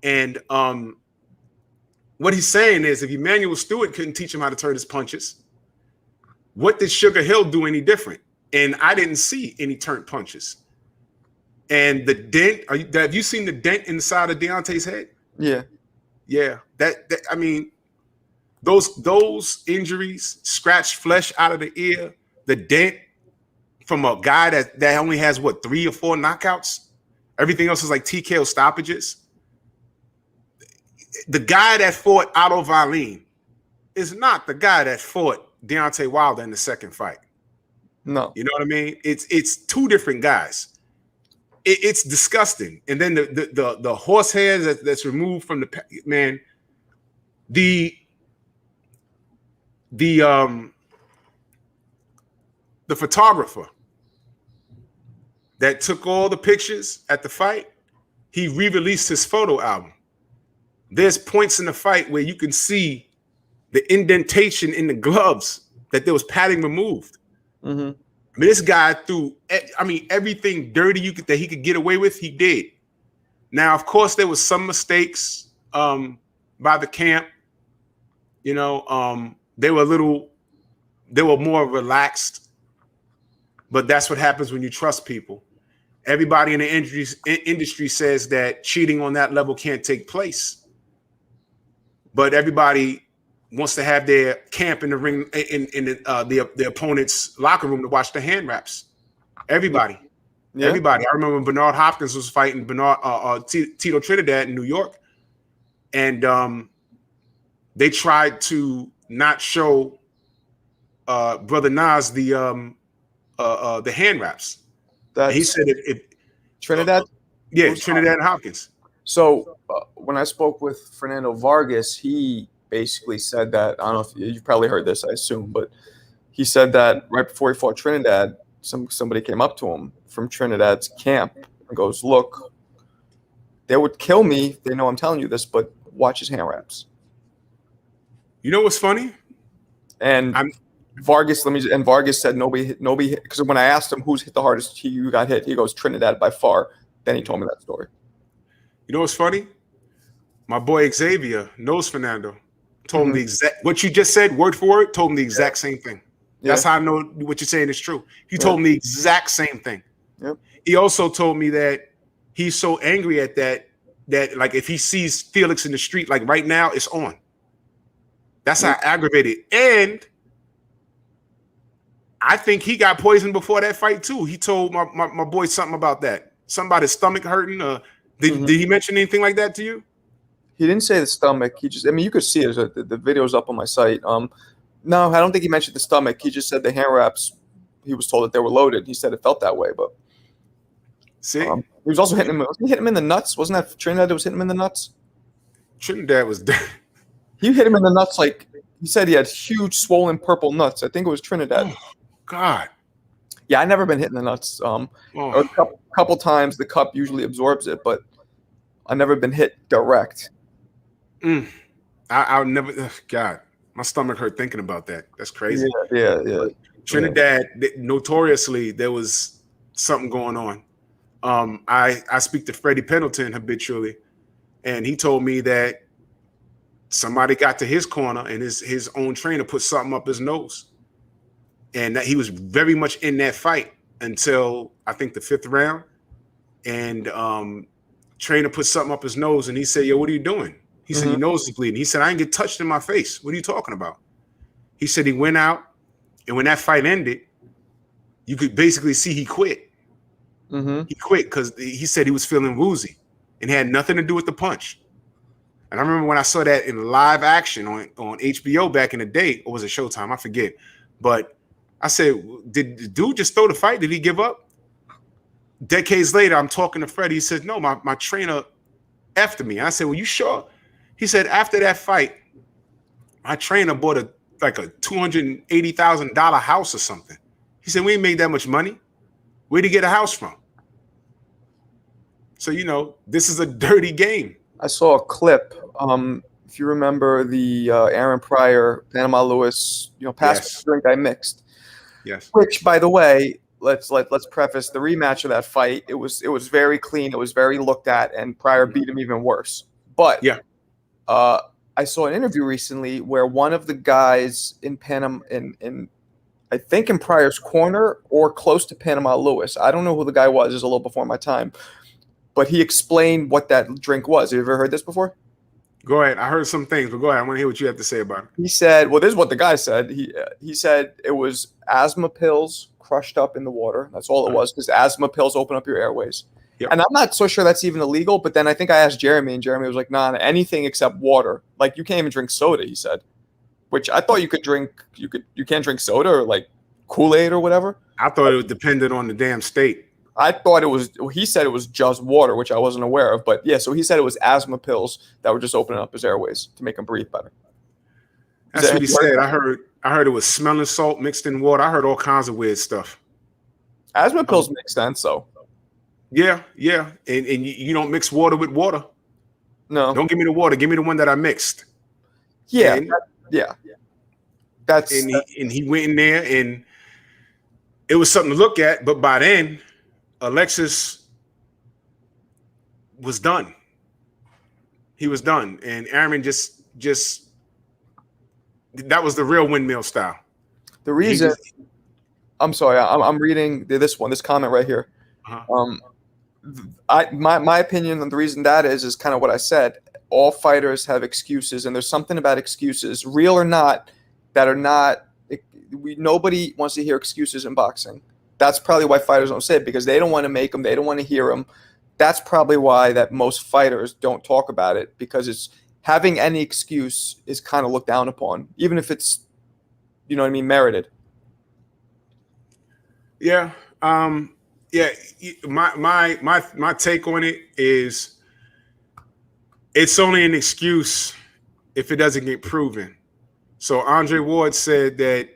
And what he's saying is, if Emmanuel Stewart couldn't teach him how to turn his punches, what did Sugar Hill do any different? And I didn't see any turnt punches. And the dent, have you seen the dent inside of Deontay's head? Yeah. Yeah. That I mean, those injuries, scratched flesh out of the ear, the dent from a guy that only has 3 or 4 knockouts. Everything else is like TKO stoppages. The guy that fought Otto Wallin is not the guy that fought Deontay Wilder in the second fight. No. You know what I mean? It's two different guys. It's disgusting. And then the horsehair that's removed from the man, the photographer that took all the pictures at the fight, he re-released his photo album. There's points in the fight where you can see the indentation in the gloves that there was padding removed. Mm-hmm. I mean, this guy threw, everything dirty that he could get away with, he did. Now, of course, there was some mistakes by the camp. They were more relaxed, but that's what happens when you trust people. Everybody in the industry says that cheating on that level can't take place, but everybody wants to have their camp in the ring in the opponent's locker room to watch the hand wraps. Everybody. I remember when Bernard Hopkins was fighting Tito Trinidad in New York, and they tried to not show Brother Nas the hand wraps. He said if Trinidad, Trinidad and Hopkins. So when I spoke with Fernando Vargas, he basically said that, I don't know if you've probably heard this, I assume, but he said that right before he fought Trinidad, somebody came up to him from Trinidad's camp and goes, "Look, they would kill me. They know I'm telling you this, but watch his hand wraps." You know what's funny? And Vargas said nobody, because when I asked him who's hit the hardest, you got hit, he goes, "Trinidad by far." Then he told me that story. You know what's funny? My boy Xavier knows Fernando. Told him the exact, what you just said, word for word, told him the exact same thing. That's how I know what you're saying is true. He told me the exact same thing. Yep. He also told me that he's so angry at that like if he sees Felix in the street, like right now, it's on. That's how aggravated. And I think he got poisoned before that fight too. He told my boy something about that. Something about his stomach hurting. Did he mention anything like that to you? He didn't say the stomach. He just, you could see it. The video's up on my site. No, I don't think he mentioned the stomach. He just said the hand wraps. He was told that they were loaded. He said it felt that way, but See, he was also hitting him. Wasn't he hitting him in the nuts? Wasn't that Trinidad that was hitting him in the nuts? Trinidad was dead. He hit him in the nuts like he said he had huge swollen purple nuts. I think it was Trinidad. Oh, God. Yeah, I never been hit in the nuts. A couple times the cup usually absorbs it, but I've never been hit direct. I'll never. God, my stomach hurt thinking about that. That's crazy. Yeah. Trinidad, notoriously, there was something going on. I speak to Freddie Pendleton habitually, and he told me that somebody got to his corner and his own trainer put something up his nose, and that he was very much in that fight until I think the 5th round, and trainer put something up his nose, and he said, "Yo, what are you doing?" He said, "Your nose is bleeding." He said, "I didn't get touched in my face. What are you talking about?" He said he went out, and when that fight ended, you could basically see he quit. He quit because he said he was feeling woozy, and it had nothing to do with the punch. And I remember when I saw that in live action on HBO back in the day, or was it Showtime? I forget. But I said, did the dude just throw the fight? Did he give up? Decades later, I'm talking to Freddie. He says, no, my trainer after me. I said, well, you sure? He said, after that fight, my trainer bought a $280,000 house or something. He said, we ain't made that much money. Where'd he get a house from? So, this is a dirty game. I saw a clip. If you remember the Aaron Pryor, Panama Lewis, pass the drink I mixed. Yes. Which, by the way, let's preface the rematch of that fight. It was very clean. It was very looked at, and Pryor beat him even worse. But yeah, I saw an interview recently where one of the guys in Panama, I think in Pryor's corner or close to Panama Lewis. I don't know who the guy was. It was a little before my time. But he explained what that drink was. Have you ever heard this before? Go ahead. I heard some things, but go ahead. I want to hear what you have to say about it. He said, well, this is what the guy said. He said it was asthma pills crushed up in the water. That's all it was, because asthma pills open up your airways. Yep. And I'm not so sure that's even illegal, but then I think I asked Jeremy, and Jeremy was like, nah, anything except water. Like, you can't even drink soda, he said. Which I thought you could drink. You can't drink soda or like Kool-Aid or whatever. I thought it depended on the damn state. I thought he said it was just water, which I wasn't aware of. But yeah, so he said it was asthma pills that were just opening up his airways to make him breathe better. That's what he said. I heard it was smelling salt mixed in water. I heard all kinds of weird stuff. Asthma pills make sense, though. Yeah. And you don't mix water with water. No. Don't give me the water. Give me the one that I mixed. Yeah. And, he went in there, and it was something to look at. But by then, Alexis was done. He was done. And Aaron just that was the real windmill style. The reason I'm sorry, I'm reading this comment right here. My opinion on the reason that is kind of what I said. All fighters have excuses, and there's something about excuses, real or not, that are not. Nobody wants to hear excuses in boxing. That's probably why fighters don't say it, because they don't want to make them. They don't want to hear them. That's probably why that most fighters don't talk about it, because it's having any excuse is kind of looked down upon, even if it's, merited. Yeah. My take on it is it's only an excuse if it doesn't get proven. So Andre Ward said that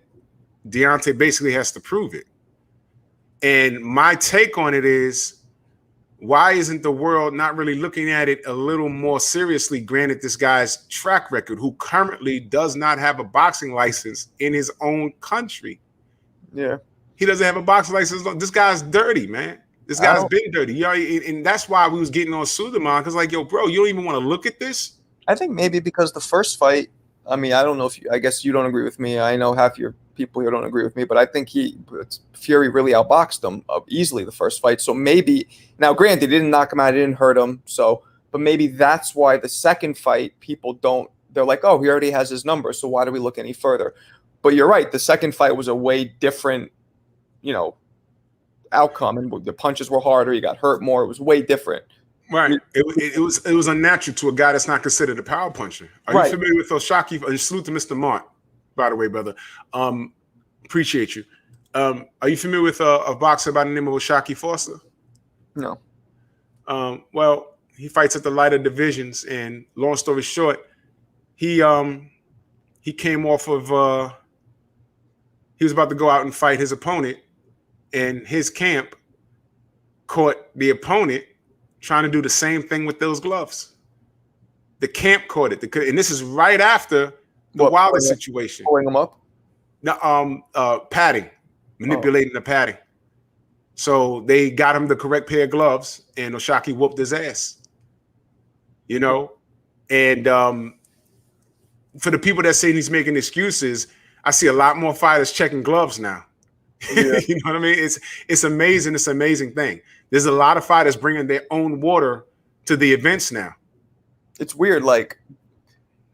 Deontay basically has to prove it. And my take on it is, why isn't the world not really looking at it a little more seriously? Granted, this guy's track record, who currently does not have a boxing license in his own country. Yeah. He doesn't have a boxing license. This guy's dirty, man. This guy's been dirty. And that's why we was getting on Suleiman, because like, yo, bro, you don't even want to look at this? I think maybe because the first fight, I mean, I don't know I guess you don't agree with me. I know half your people here don't agree with me, but I think Fury really outboxed him easily the first fight. So maybe, now granted, he didn't knock him out, he didn't hurt him. But maybe that's why the second fight, they're like, oh, he already has his number, so why do we look any further? But you're right, the second fight was a way different, outcome, and the punches were harder, he got hurt more, it was way different. Right. It was unnatural to a guy that's not considered a power puncher. Are you familiar with Oshaki? And salute to Mr. Mart, by the way, brother. Appreciate you. Are you familiar with a boxer by the name of Oshaki Foster? No. Well, he fights at the lighter divisions, and long story short, he came off of he was about to go out and fight his opponent, and his camp caught the opponent trying to do the same thing with those gloves. The camp caught it, and this is right after the Wilder situation. Pulling them up? No, padding, manipulating the padding. So they got him the correct pair of gloves, and Oshaki whooped his ass. You know, and for the people that say he's making excuses, I see a lot more fighters checking gloves now. Yeah. You know what I mean? It's amazing. It's an amazing thing. There's a lot of fighters bringing their own water to the events now. It's weird. Like,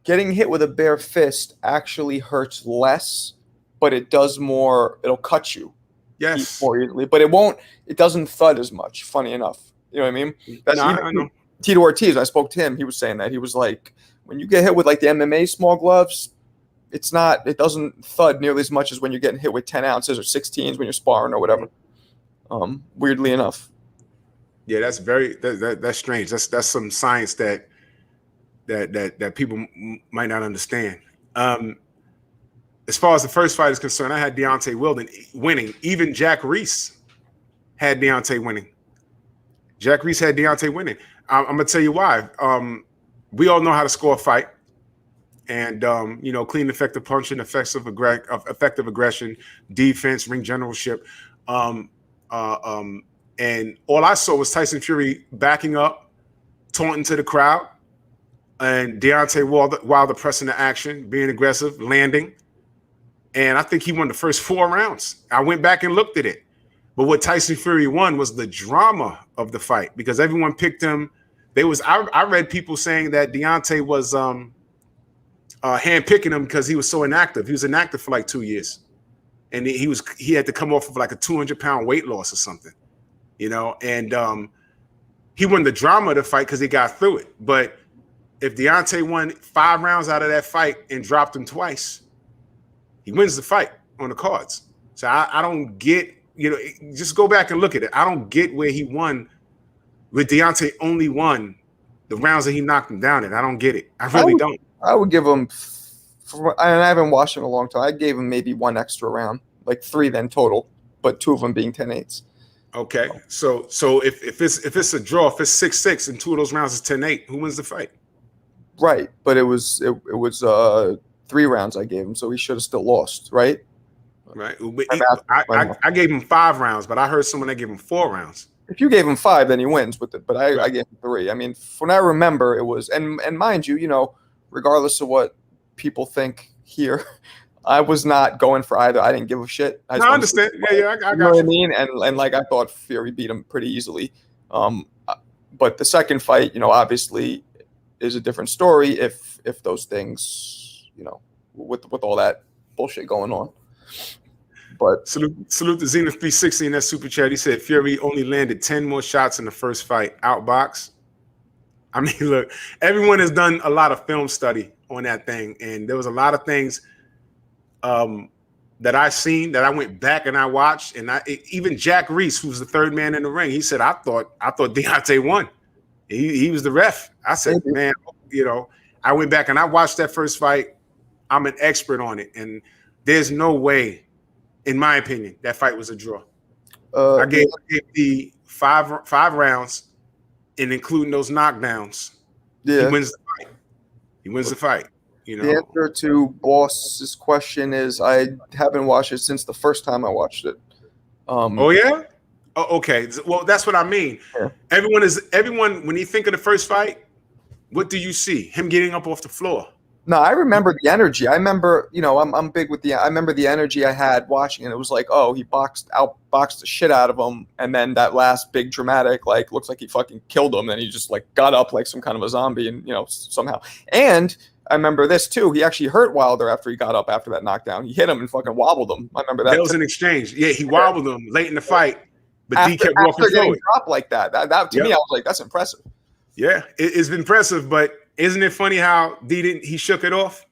getting hit with a bare fist actually hurts less, but it does more. It'll cut you. Yes. More easily, but it doesn't thud as much. Funny enough. You know what I mean? That's I know. Tito Ortiz, I spoke to him. He was saying that. He was like, when you get hit with like the MMA small gloves, it doesn't thud nearly as much as when you're getting hit with 10 ounces or 16s when you're sparring or whatever. Weirdly enough. Yeah, that's that's strange. That's some science that people might not understand. As far as the first fight is concerned, I had Deontay winning. Even Jack Reese had Deontay winning. Jack Reese had Deontay winning. I'm gonna tell you why. We all know how to score a fight, and clean, effective punching, effective aggression, defense, ring generalship, and all I saw was Tyson Fury backing up, taunting to the crowd, and Deontay Wilder pressing the action, being aggressive, landing, and I think he won the first 4 rounds. I went back and looked at it. But what Tyson Fury won was the drama of the fight, because everyone picked him. I read people saying that Deontay was handpicking him because he was so inactive. He was inactive for like 2 years, and he had to come off of like a 200-pound weight loss or something, And he won the drama of the fight because he got through it. But if Deontay won 5 rounds out of that fight and dropped him twice, he wins the fight on the cards. So I don't get. Just go back and look at it. I don't get where he won, where Deontay only won the rounds that he knocked him down in. I don't get it. I really don't. I would give him, and I haven't watched him in a long time, I gave him maybe 1 extra round, like 3 then total, but 2 of them being 10-8s. Okay, so if it's a draw, if it's 6-6 and 2 of those rounds is 10-8, who wins the fight? Right, but it was 3 rounds I gave him, so he should have still lost, right? Right. I gave him 5 rounds, but I heard someone that gave him 4 rounds. If you gave him 5, then he wins. But I gave him 3. I mean, from what I remember, it was, and mind you, regardless of what people think here, I was not going for either. I didn't give a shit. I understand. Yeah, I got you know what I mean? And like I thought Fury beat him pretty easily. But the second fight, obviously is a different story if those things, with all that bullshit going on. But salute to Zenith 360 in that super chat. He said Fury only landed 10 more shots in the first fight. Outbox. I mean, look, everyone has done a lot of film study on that thing, and there was a lot of things that I seen that I went back and I watched, and even Jack Reese, who's the third man in the ring, he said I thought Deontay won. He was the ref. I said, man, I went back and I watched that first fight. I'm an expert on it, and there's no way, in my opinion, that fight was a draw. I gave the five rounds, and including those knockdowns, he wins the fight. He wins the fight. The answer to Boss's question is I haven't watched it since the first time I watched it. Oh yeah? Oh, okay. Well, that's what I mean. Yeah. Everyone. When you think of the first fight, what do you see? Him getting up off the floor. No, I remember the energy. I remember, I'm big with I remember the energy I had watching, and it was like, oh, he outboxed the shit out of him, and then that last big dramatic, like, looks like he fucking killed him, and he just like got up like some kind of a zombie, and somehow. And I remember this too. He actually hurt Wilder after he got up after that knockdown. He hit him and fucking wobbled him. I remember that. That was an exchange. Yeah, he wobbled him late in the fight, but D kept walking forward. Dropped like that. That to me, I was like, that's impressive. Yeah, it's impressive, but isn't it funny how D didn't? He shook it off.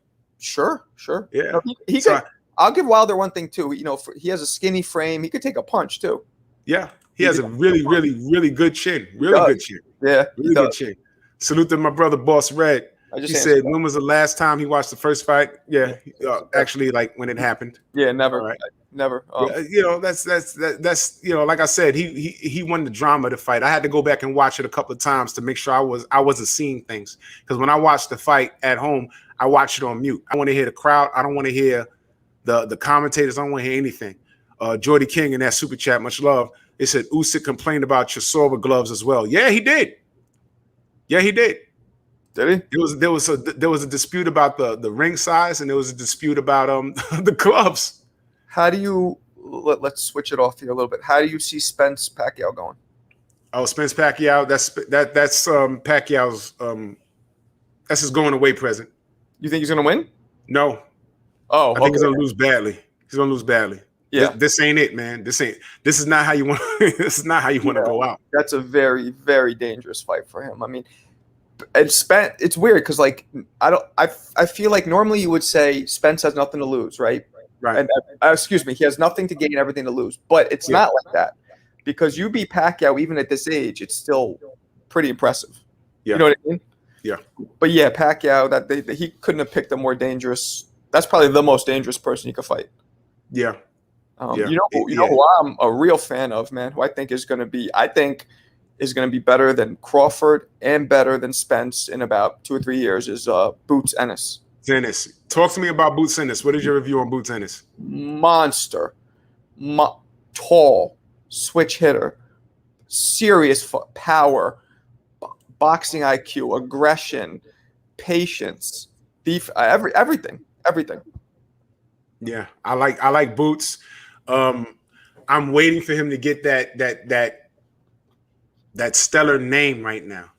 Sure. Yeah. No, he So could. I'll give Wilder one thing too. He has a skinny frame. He could take a punch too. yeah, he has a really, really, really good chin. Really good chin. Yeah, he Really good does. chin. Salute to my brother, Boss Red. I just He answered said, that. when was the last time he watched the first fight? Yeah, actually, like when it happened. Yeah, never. All right. Never. That's like I said, he won the drama of the fight. I had to go back and watch it a couple of times to make sure I wasn't seeing things, because when I watched the fight at home, I watched it on mute. I want to hear the crowd. I don't want to hear the commentators. I don't want to hear anything. Jordy King in that super chat, much love. They said Usyk complained about Chisora gloves as well. Yeah, he did. Yeah, he did. Did he? There was a dispute about the ring size, and there was a dispute about the gloves. How do you let's switch it off here a little bit? How do you see Spence Pacquiao going? Oh, Spence Pacquiao. That's Pacquiao's that's his going away present. You think he's going to win? No. Oh, I think he's going to lose badly. He's going to lose badly. Yeah. This ain't it, man. This is not how you want. This is not how you want to go out. That's a very, very dangerous fight for him. I mean, it's weird because I feel like normally you would say Spence has nothing to lose, right? Right. And excuse me, he has nothing to gain, everything to lose. But it's not like that, because you beat Pacquiao even at this age. It's still pretty impressive. Yeah. You know what I mean? Yeah. But yeah, Pacquiao, he couldn't have picked a more dangerous. That's probably the most dangerous person you could fight. Yeah. You know who I'm a real fan of, man, who I think is going to be better than Crawford and better than Spence in about 2 or 3 years is Boots Ennis. Ennis. Talk to me about Boots Ennis. What is your review on Boots Ennis? Monster. Tall. Switch hitter. Serious power. Boxing IQ. Aggression. Patience. Everything. Yeah. I like Boots. I'm waiting for him to get that stellar name right now.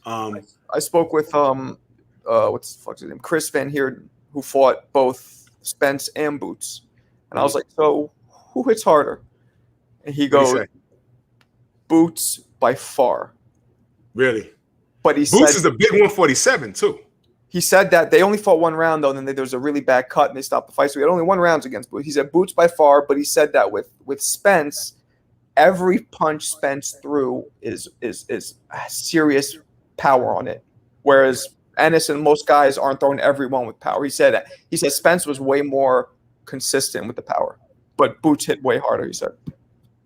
I spoke with what's the fuck's his name? Chris Van Heerden, who fought both Spence and Boots. And I was like, so who hits harder? And he goes, Boots by far. Really? But Boots is a big 147 too. He said that they only fought one round, though, and then there was a really bad cut, and they stopped the fight. So he had only 1 round against Boots. He said Boots by far, but he said that with Spence, every punch Spence threw is serious power on it, whereas Ennis and most guys aren't throwing everyone with power. He said Spence was way more consistent with the power, but Boots hit way harder, he said.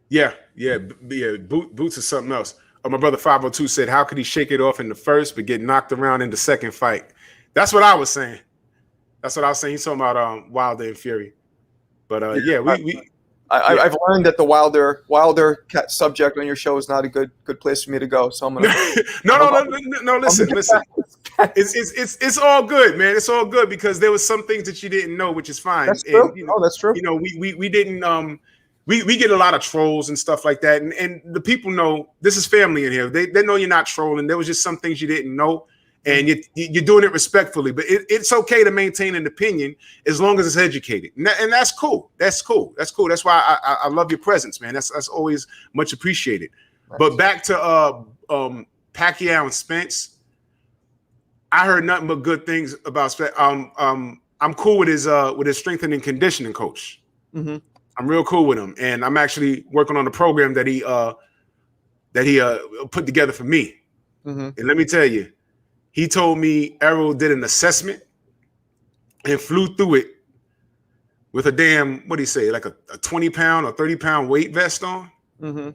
Yeah. Boots is something else. My brother 502 said, how could he shake it off in the first but get knocked around in the second fight? That's what I was saying. He's talking about Wilder and Fury. But I've learned that the Wilder subject on your show is not a good place for me to go. So I'm gonna no. Listen. It's all good, man. It's all good because there was some things that you didn't know, which is fine. That's true. That's true. You know, we didn't we get a lot of trolls and stuff like that, and the people know this is family in here. They know you're not trolling. There was just some things you didn't know. And you're doing it respectfully, but it's okay to maintain an opinion as long as it's educated, and that's cool. That's cool. That's why I love your presence, man. That's always much appreciated. Right. But back to Pacquiao and Spence, I heard nothing but good things about Spence. I'm cool with his strength and conditioning coach. Mm-hmm. I'm real cool with him, and I'm actually working on a program that he put together for me. Mm-hmm. And let me tell you. He told me Errol did an assessment and flew through it with a damn, what do you say, like a 20-pound or 30-pound weight vest on. Mm-hmm.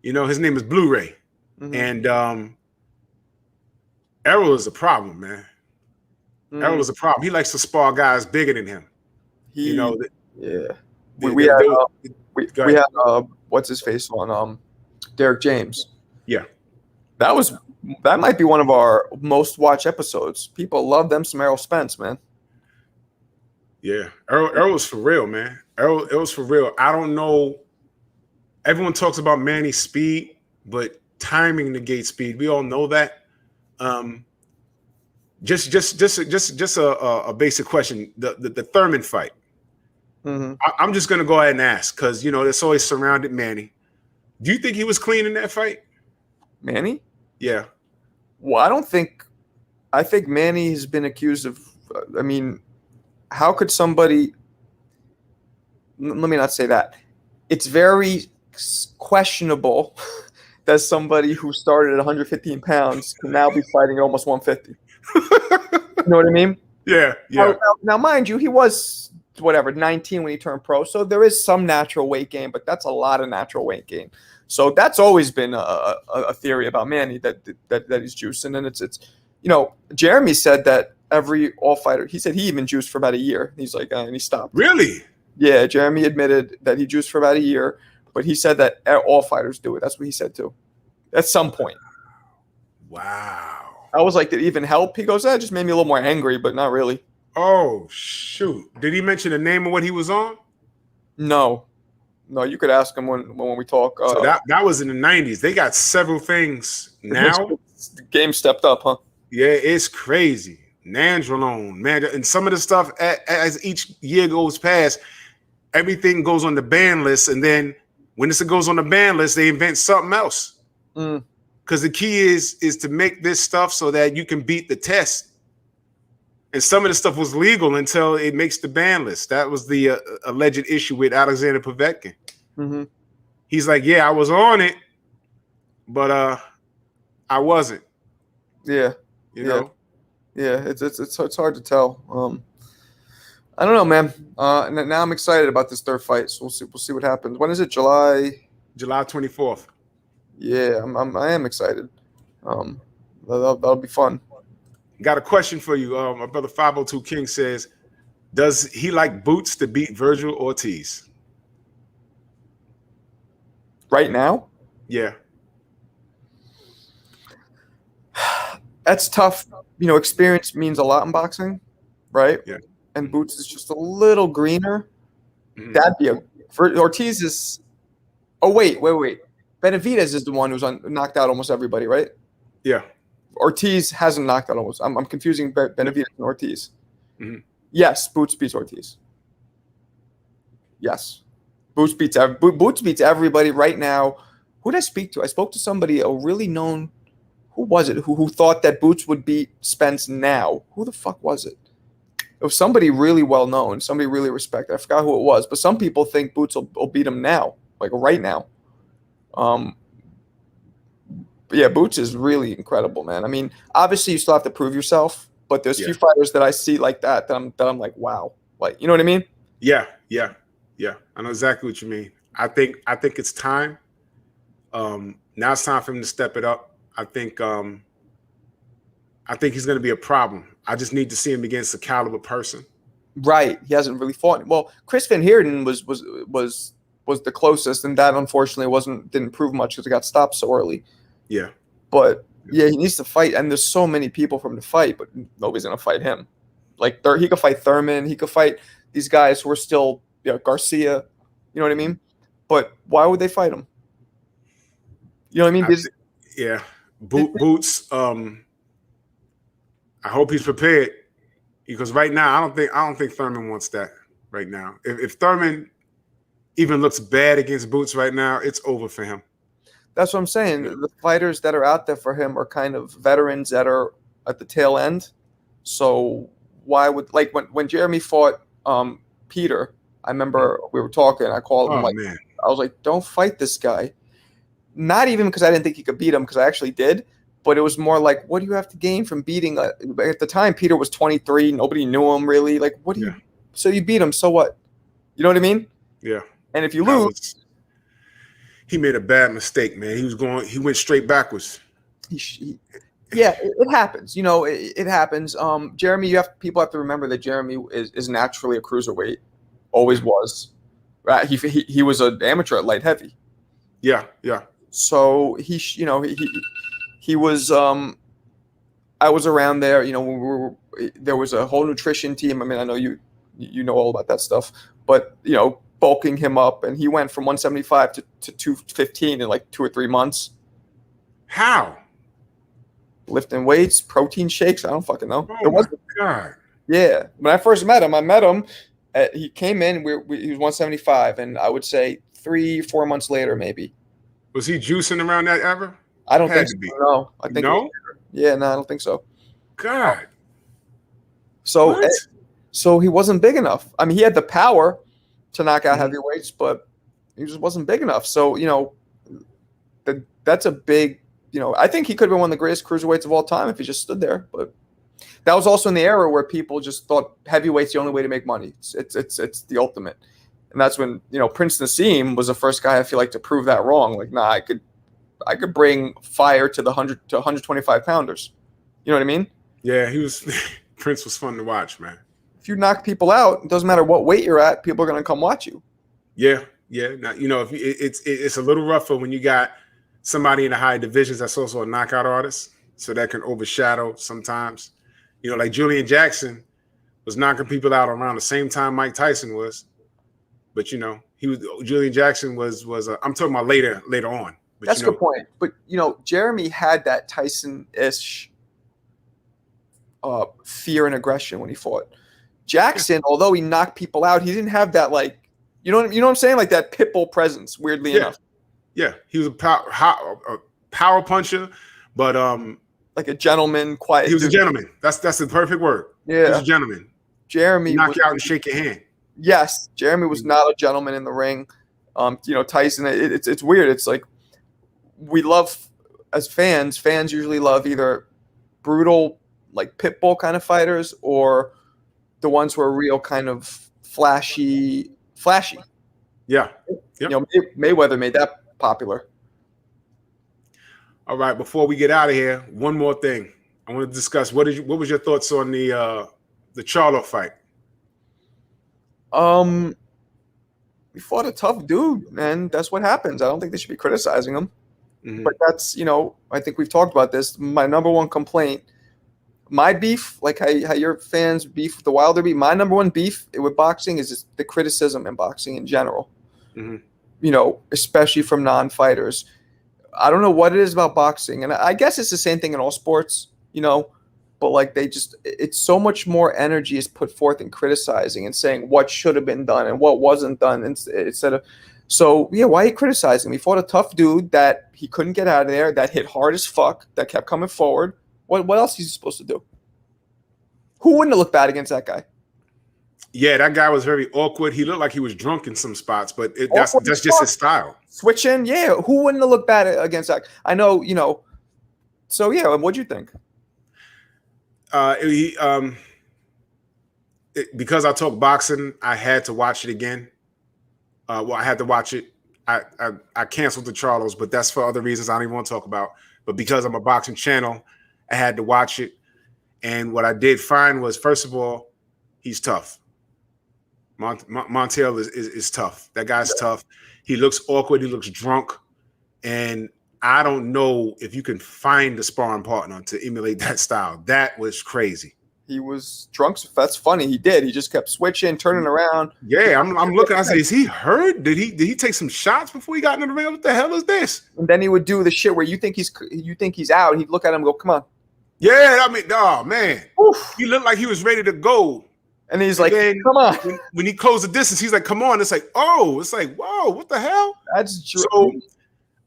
You know, his name is Blu-ray. Mm-hmm. And Errol is a problem, man. Mm-hmm. Errol is a problem. He likes to spar guys bigger than him. We had what's his face on Derek James. Yeah. That might be one of our most watched episodes. People love them some Errol Spence, man. Yeah, Errol was for real, man. Errol was for real. I don't know. Everyone talks about Manny's speed, but timing negates speed. We all know that. Just a basic question. The Thurman fight. Mm-hmm. I'm just gonna go ahead and ask because it's always surrounded Manny. Do you think he was clean in that fight? Manny? Yeah. Well, I think Manny has been accused of, how could somebody? Let me not say that. It's very questionable that somebody who started at 115 pounds can now be fighting almost 150. You know what I mean? Yeah, yeah. Now, mind you, he was whatever 19 when he turned pro, so there is some natural weight gain, but that's a lot of natural weight gain. So that's always been a theory about Manny that he's juicing, and it's Jeremy said that every all fighter. He said he even juiced for about a year. He's like, and he stopped. Really? Yeah, Jeremy admitted that he juiced for about a year, but he said that all fighters do it. That's what he said too. At some point. Wow. I was like, did it even help? He goes, that just made me a little more angry, but not really. Oh, shoot. Did he mention the name of what he was on? No, you could ask him when we talk. So that was in the 90s. They got several things now. The game stepped up, huh? Yeah, it's crazy. Nandrolone, man. And some of the stuff, as each year goes past, everything goes on the ban list. And then when this goes on the ban list, they invent something else. Because the key is to make this stuff so that you can beat the test. And some of the stuff was legal until it makes the ban list. That was the alleged issue with Alexander Povetkin. Mm-hmm. He's like, yeah, I was on it, but I wasn't. Yeah, you know. Yeah, it's hard to tell. I don't know, man. Now I'm excited about this third fight. So we'll see what happens. When is it? July 24th. Yeah, I am excited. That'll be fun. Got a question for you. My brother 502 King says, does he like Boots to beat Virgil Ortiz? Right now? Yeah. That's tough. Experience means a lot in boxing, right? Yeah. And Boots is just a little greener. Mm-hmm. That'd be Ortiz is. Oh wait. Benavidez is the one who's knocked out almost everybody, right? Yeah. Ortiz hasn't knocked out almost. I'm confusing Benavidez and Ortiz. Mm-hmm. Yes, Boots beats Ortiz. Yes, Boots beats everybody right now. Who did I speak to? I spoke to somebody, a really known. Who was it? Who thought that Boots would beat Spence now? Who the fuck was it? It was somebody really well known, somebody really respected. I forgot who it was, but some people think Boots will beat him now, like right now. But yeah, Boots is really incredible, man. I mean, obviously you still have to prove yourself, but there's few fighters that I see like that I'm like, wow, like, you know what I mean? Yeah. I know exactly what you mean. I think it's time. Now it's time for him to step it up. I think he's going to be a problem. I just need to see him against a caliber person. Right. He hasn't really fought. Well, Chris Van Heerden was the closest, and that unfortunately didn't prove much because it got stopped so early. Yeah. But yeah, he needs to fight, and there's so many people for him to fight, but nobody's gonna fight him. Like he could fight Thurman, he could fight these guys who are still, Garcia. You know what I mean? But why would they fight him? You know what I mean? Yeah. Boots. I hope he's prepared, because right now I don't think Thurman wants that right now. If Thurman even looks bad against Boots right now, it's over for him. That's what I'm saying. The fighters that are out there for him are kind of veterans that are at the tail end. So why would, like, when Jeremy fought Peter, I remember we were talking. I called him man. I was like, don't fight this guy. Not even because I didn't think he could beat him, because I actually did. But it was more like, what do you have to gain from beating? At the time, Peter was 23. Nobody knew him really. Like, what do you? So you beat him. So what? You know what I mean? Yeah. And if you lose, he made a bad mistake, man. He went straight backwards. Yeah, it happens. It happens. Jeremy, people have to remember that Jeremy is naturally a cruiserweight. Always was. Right? He was an amateur at light heavy. Yeah. So he was. I was around there. There was a whole nutrition team. I mean, I know you know all about that stuff, but bulking him up, and he went from 175 to 215 in like 2 or 3 months. How? Lifting weights, protein shakes. I don't fucking know. Oh my God. Yeah. When I first met him, he came in, he was 175, and I would say 3-4 months later, maybe. Was he juicing around that ever? I don't think so. No. I think no? Yeah, no, I don't think so. God. So So he wasn't big enough. I mean, he had the power to knock out Mhm. heavyweights, but he just wasn't big enough. So, that's a big, I think he could have been one of the greatest cruiserweights of all time if he just stood there. But that was also in the era where people just thought heavyweight's the only way to make money. It's the ultimate. And that's when, Prince Nassim was the first guy I feel like to prove that wrong. Like, nah, I could bring fire to the 100 to 125 pounders. You know what I mean? Yeah, he was. Prince was fun to watch, man. If you knock people out, it doesn't matter what weight you're at, people are going to come watch you. Yeah. Now, if it's a little rougher when you got somebody in the higher divisions that's also a knockout artist, so that can overshadow sometimes. Like Julian Jackson was knocking people out around the same time Mike Tyson was, but Julian Jackson was I'm talking about later on. But, That's a good point. But Jeremy had that Tyson-ish fear and aggression when he fought. Jackson, although he knocked people out, he didn't have that you know what I'm saying, like that pit bull presence. Weirdly enough. Yeah, he was a power puncher, but like a gentleman, quiet. He was dude. a gentleman. That's the perfect word. Yeah, he was a gentleman. Jeremy knock you out and shake your hand. Yes, Jeremy was not a gentleman in the ring. Tyson. It's weird. It's like we love as fans. Fans usually love either brutal, like pit bull kind of fighters, or the ones who are real kind of flashy. Yeah. Yep. Mayweather made that popular. All right. Before we get out of here, one more thing I want to discuss. What was your thoughts on the Charlo fight? He fought a tough dude, and that's what happens. I don't think they should be criticizing him. Mm-hmm. But that's, I think we've talked about this. My number one complaint, my beef, like how your fans beef with the Wilder beef, my number one beef with boxing is just the criticism in boxing in general. Mm-hmm. Especially from non-fighters. I don't know what it is about boxing, and I guess it's the same thing in all sports, but like it's so much more energy is put forth in criticizing and saying what should have been done and what wasn't done instead of. So yeah, why are you criticizing? He fought a tough dude that he couldn't get out of there, that hit hard as fuck, that kept coming forward. What else is he supposed to do? Who wouldn't have looked bad against that guy? Yeah, that guy was very awkward. He looked like he was drunk in some spots, but that's just his style. Switching, yeah. Who wouldn't have looked bad against that? I know, So yeah, what'd you think? Because I talk boxing, I had to watch it again. I had to watch it. I canceled the Charlos, but that's for other reasons I don't even want to talk about. But because I'm a boxing channel, I had to watch it. And what I did find was, first of all, he's tough. Montiel is tough. That guy's tough. He looks awkward. He looks drunk. And I don't know if you can find a sparring partner to emulate that style. That was crazy. He was drunk. That's funny. He did. He just kept switching, turning around. Yeah, I'm looking. I say, is he hurt? Did he take some shots before he got into the ring? What the hell is this? And then he would do the shit where you think he's out. He'd look at him and go, "Come on." Yeah, I mean, oh man, Oof. He looked like he was ready to go. And he's like, "Come on!" When he closed the distance, he's like, "Come on!" It's like, oh, it's like, whoa, what the hell? That's true. So,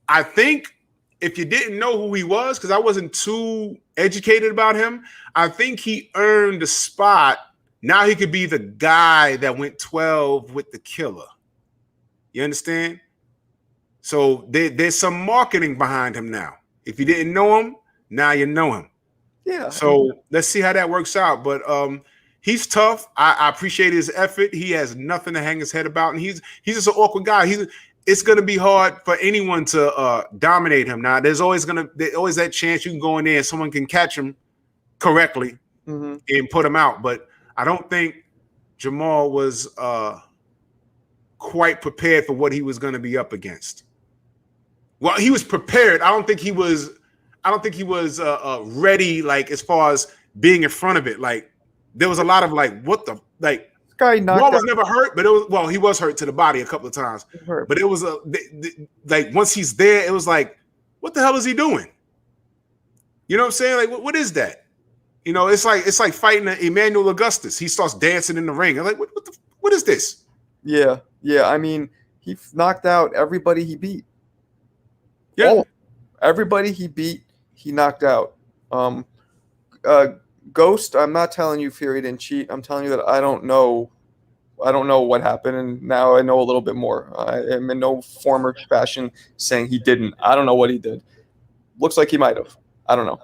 I think if you didn't know who he was, because I wasn't too educated about him, I think he earned the spot. Now he could be the guy that went 12 with the killer. You understand? So there's some marketing behind him now. If you didn't know him, now you know him. Yeah. So let's see how that works out. But he's tough. I appreciate his effort. He has nothing to hang his head about, and he's just an awkward guy. It's going to be hard for anyone to dominate him. Now, there's always that chance you can go in there and someone can catch him correctly and put him out. But I don't think Jamal was quite prepared for what he was going to be up against. Well, he was prepared. I don't think he was ready, like, as far as being in front of it. Like, there was a lot of like, what the, like, Wall was never hurt, but he was hurt to the body a couple of times. But it was like, once he's there, it was like, what the hell is he doing? You know what I'm saying? Like, what is that? It's like fighting Emmanuel Augustus. He starts dancing in the ring. I'm like, what is this? Yeah. I mean, he knocked out everybody he beat. Yeah, everybody he beat, he knocked out. Ghost, I'm not telling you Fury didn't cheat. I'm telling you that I don't know. I don't know what happened, and now I know a little bit more. I am in no form or fashion saying he didn't. I don't know what he did. Looks like he might have. I don't know.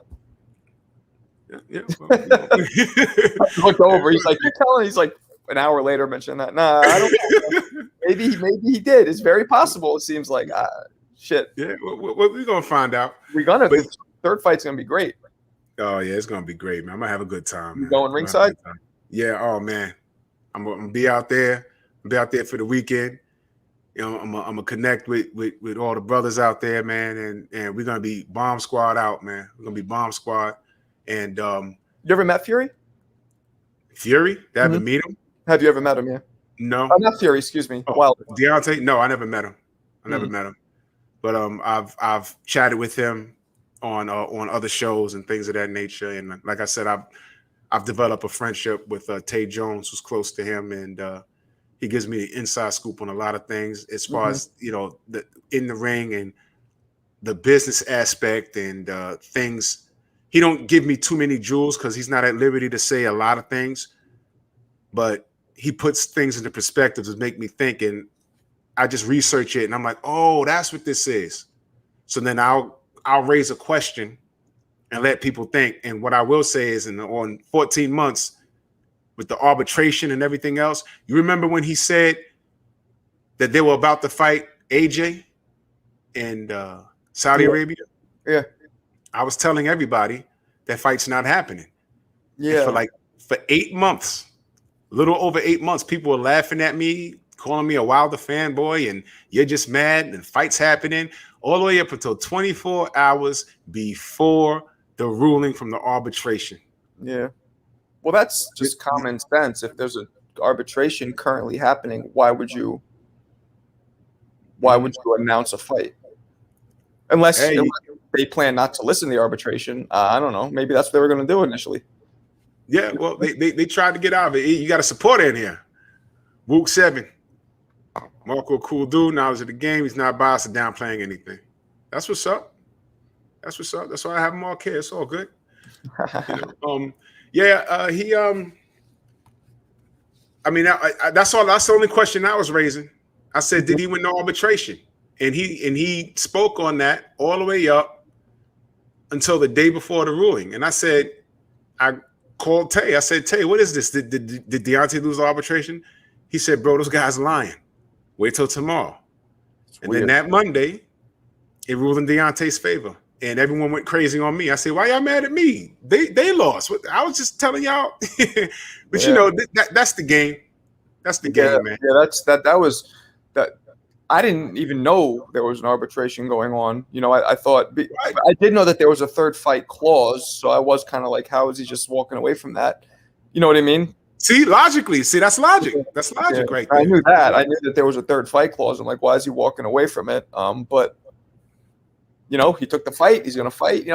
Yeah. Well, Looked over. He's like, "You're telling?" He's like, an hour later, mentioned that. Nah, I don't know. Maybe he did. It's very possible. It seems like shit. Yeah, we're gonna find out. We're gonna. But- The third fight's gonna be great. Oh yeah, it's gonna be great, man. I'm gonna have a good time. You Man. going ringside? Yeah. Oh man, I'm gonna be out there. Be out there for the weekend. You know, I'm gonna connect with all the brothers out there, man, and we're gonna be bomb squad out, man. We're gonna be bomb squad. And You ever met Fury? Fury, I haven't met him. Have you ever met him? Yeah. No, Not Fury. Excuse me. Oh, Wow. Deontay. No, I never met him. I never met him. But I've chatted with him on other shows and things of that nature. And like I said, I've developed a friendship with Tay Jones, who's close to him, and he gives me an inside scoop on a lot of things as far as the in the ring and the business aspect and things. He don't give me too many jewels because he's not at liberty to say a lot of things, but he puts things into perspective to make me think, and I just research it and I'm like, oh, that's what this is. So then I'll raise a question and let people think. And what I will say is on 14 months with the arbitration and everything else, you remember when he said that they were about to fight AJ in Saudi Arabia? Yeah. I was telling everybody that fight's not happening. Yeah. And for 8 months, a little over 8 months, people were laughing at me, calling me a Wilder fanboy, and you're just mad, and fights happening all the way up until 24 hours before the ruling from the arbitration. Yeah. Well, that's just common sense. If there's an arbitration currently happening, why would you announce a fight? Unless they plan not to listen to the arbitration. I don't know. Maybe that's what they were going to do initially. Yeah, well, they tried to get out of it. You got a supporter in here. Wook 7. Marko, cool dude, knowledge of the game. He's not biased or downplaying anything. That's what's up. That's what's up. That's why I have him all care. It's all good. I mean, that's all. That's the only question I was raising. I said, did he win the arbitration? And he spoke on that all the way up until the day before the ruling. And I said, I called Tay. I said, Tay, what is this? Did Deontay lose the arbitration? He said, bro, those guys lying. Wait till tomorrow. And then that Monday, it ruled in Deontay's favor. And everyone went crazy on me. I said, why y'all mad at me? They lost. I was just telling y'all. But that's the game. That's the game, man. Yeah, that was that. I didn't even know there was an arbitration going on. I thought I did know that there was a third fight clause, so I was kind of like, how is he just walking away from that? You know what I mean? See, logically, that's logic. That's logic right there. I knew that. I knew that there was a third fight clause. I'm like, why is he walking away from it? But he took the fight. He's gonna fight.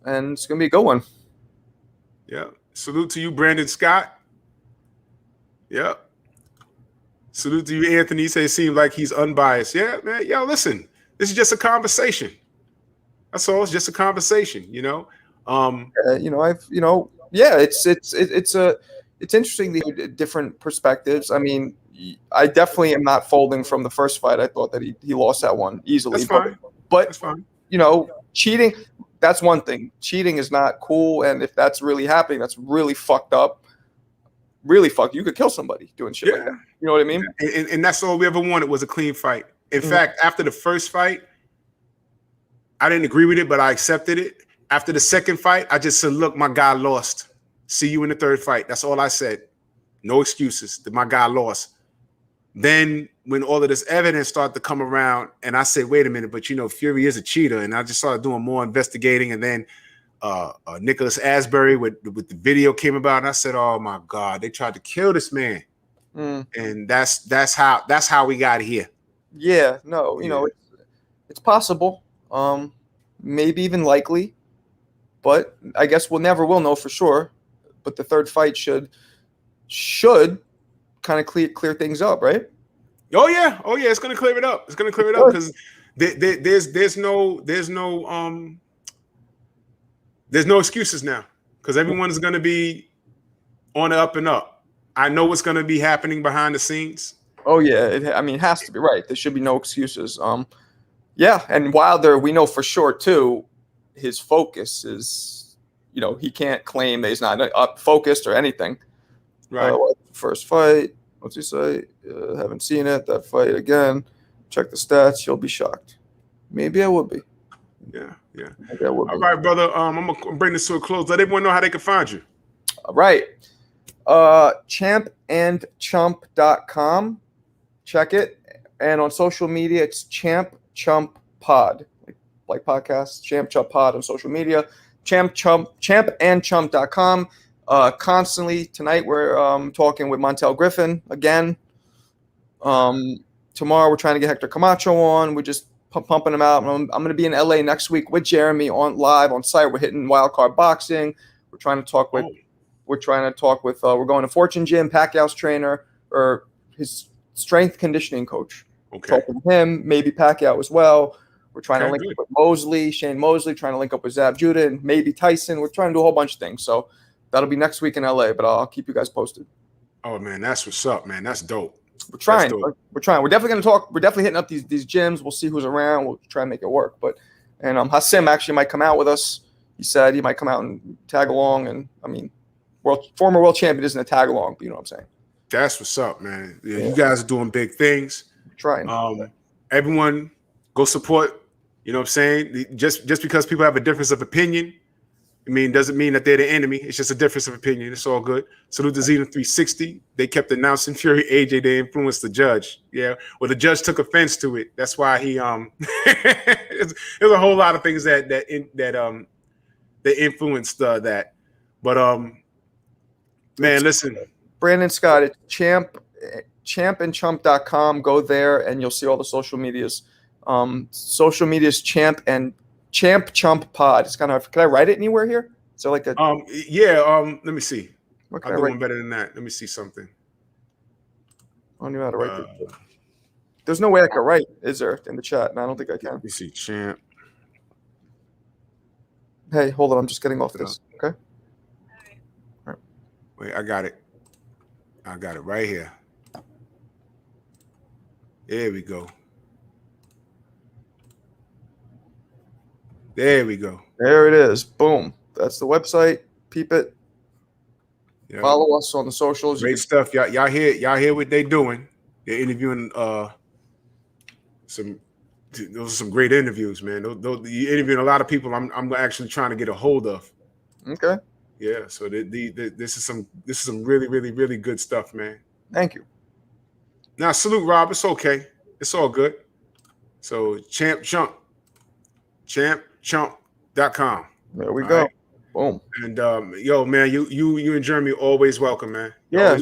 And it's gonna be a good one. Yeah. Salute to you, Brandon Scott. Yeah. Salute to you, Anthony. He said it seems like he's unbiased. Yeah, man. Yo, listen, this is just a conversation. That's all. It's just a conversation, It's interesting the different perspectives. I mean, I definitely am not folding from the first fight. I thought that he lost that one easily. That's fine. But That's fine. Cheating, that's one thing. Cheating is not cool, and if that's really happening, that's really fucked up. Really fucked. You could kill somebody doing shit like that. You know what I mean? And that's all we ever wanted was a clean fight. In fact, after the first fight, I didn't agree with it, but I accepted it. After the second fight, I just said, look, my guy lost. See you in the third fight. That's all I said. No excuses. My guy lost. Then when all of this evidence started to come around, and I said, wait a minute, but Fury is a cheater. And I just started doing more investigating. And then Nicholas Asbury with the video came about, and I said, oh my God, they tried to kill this man. And that's how we got here. Yeah, no, it's possible. Maybe even likely. But I guess we'll never will know for sure. But the third fight should kind of clear things up, right? Oh yeah, it's gonna clear it up. It's gonna clear it up because there's no excuses now. because everyone's going to be on the up and up. I know what's going to be happening behind the scenes. Oh yeah, it has to be right. There should be no excuses. Yeah, and Wilder, we know for sure too, his focus is, he can't claim that he's not up focused or anything. Right. First fight. What's he say? Haven't seen it. That fight again. Check the stats. You'll be shocked. Maybe I would be. Yeah. Maybe I would be. All right, brother. I'm gonna bring this to a close. Let everyone know how they can find you. All right. Champandchump.com. Check it. And on social media, it's Chump Pod. Like podcasts, Chump Pod on social media. Champandchump.com. Constantly tonight we're talking with Montel Griffin again. Tomorrow we're trying to get Hector Camacho on. We're just pumping him out. I'm going to be in LA next week with Jeremy on live on site. We're hitting Wildcard Boxing. We're trying to talk with. We're going to Fortune Gym, Pacquiao's trainer, or his strength conditioning coach. Okay. Talking with him, maybe Pacquiao as well. We're trying to link good. up with Shane Mosley, trying to link up with Zab Judah, and maybe Tyson. We're trying to do a whole bunch of things. So that'll be next week in LA, but I'll keep you guys posted. Oh man, that's what's up, man. That's dope. We're trying. We're definitely going to talk. We're definitely hitting up these gyms. We'll see who's around. We'll try and make it work. And Hassim actually might come out with us. He said he might come out and tag along. And I mean, former world champion isn't a tag along, but you know what I'm saying. That's what's up, man. Yeah. You guys are doing big things. We're trying. Everyone go support. You know what I'm saying? Just because people have a difference of opinion, doesn't mean that they're the enemy. It's just a difference of opinion. It's all good. Salute to Zealand 360. They kept announcing Fury AJ. They influenced the judge. Yeah. Well, the judge took offense to it. That's why he there's a whole lot of things that influenced that. But man, listen. Brandon Scott at champandchump.com. Go there and you'll see all the social medias. Social media's Champ Chump Pod. It's kind of. Can I write it anywhere here? Is there like a? Let me see. What I'm doing better than that. Let me see something. I don't know how to write this. There's no way I can write, is there, in the chat? And I don't think I can. Let me see, Champ. Hey, hold on. I'm just getting off this. Okay. All right. Wait, I got it right here. There we go. There we go. There it is. Boom. That's the website. Peep it. Yeah. Follow us on the socials. Great stuff. Y'all hear what they doing. They're interviewing those are some great interviews, man. You're interviewing a lot of people I'm actually trying to get a hold of. Okay. Yeah, so this is some really, really, really good stuff, man. Thank you. Now salute Rob. It's okay. It's all good. So champchump.com. There we go. Right. Boom. And yo, man, you and Jeremy always welcome, man. Yeah.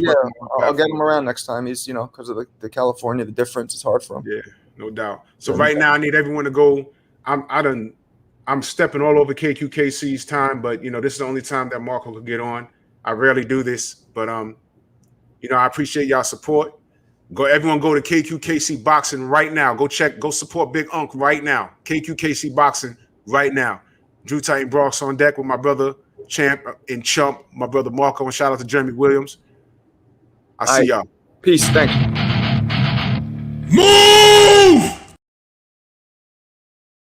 I'll get him around next time. He's because of the California, the difference is hard for him. Yeah, no doubt. So right now I need everyone to go. I'm stepping all over KQKC's time, but this is the only time that Marko could get on. I rarely do this, but I appreciate y'all support. Everyone go to KQKC Boxing right now. Go support Big Unc right now. KQKC Boxing right now. Drew Titan Bronx on deck with my brother Champ and Chump, my brother Marko, and shout out to Jeremy Williams. I'll see y'all. Peace. Thank you. Move!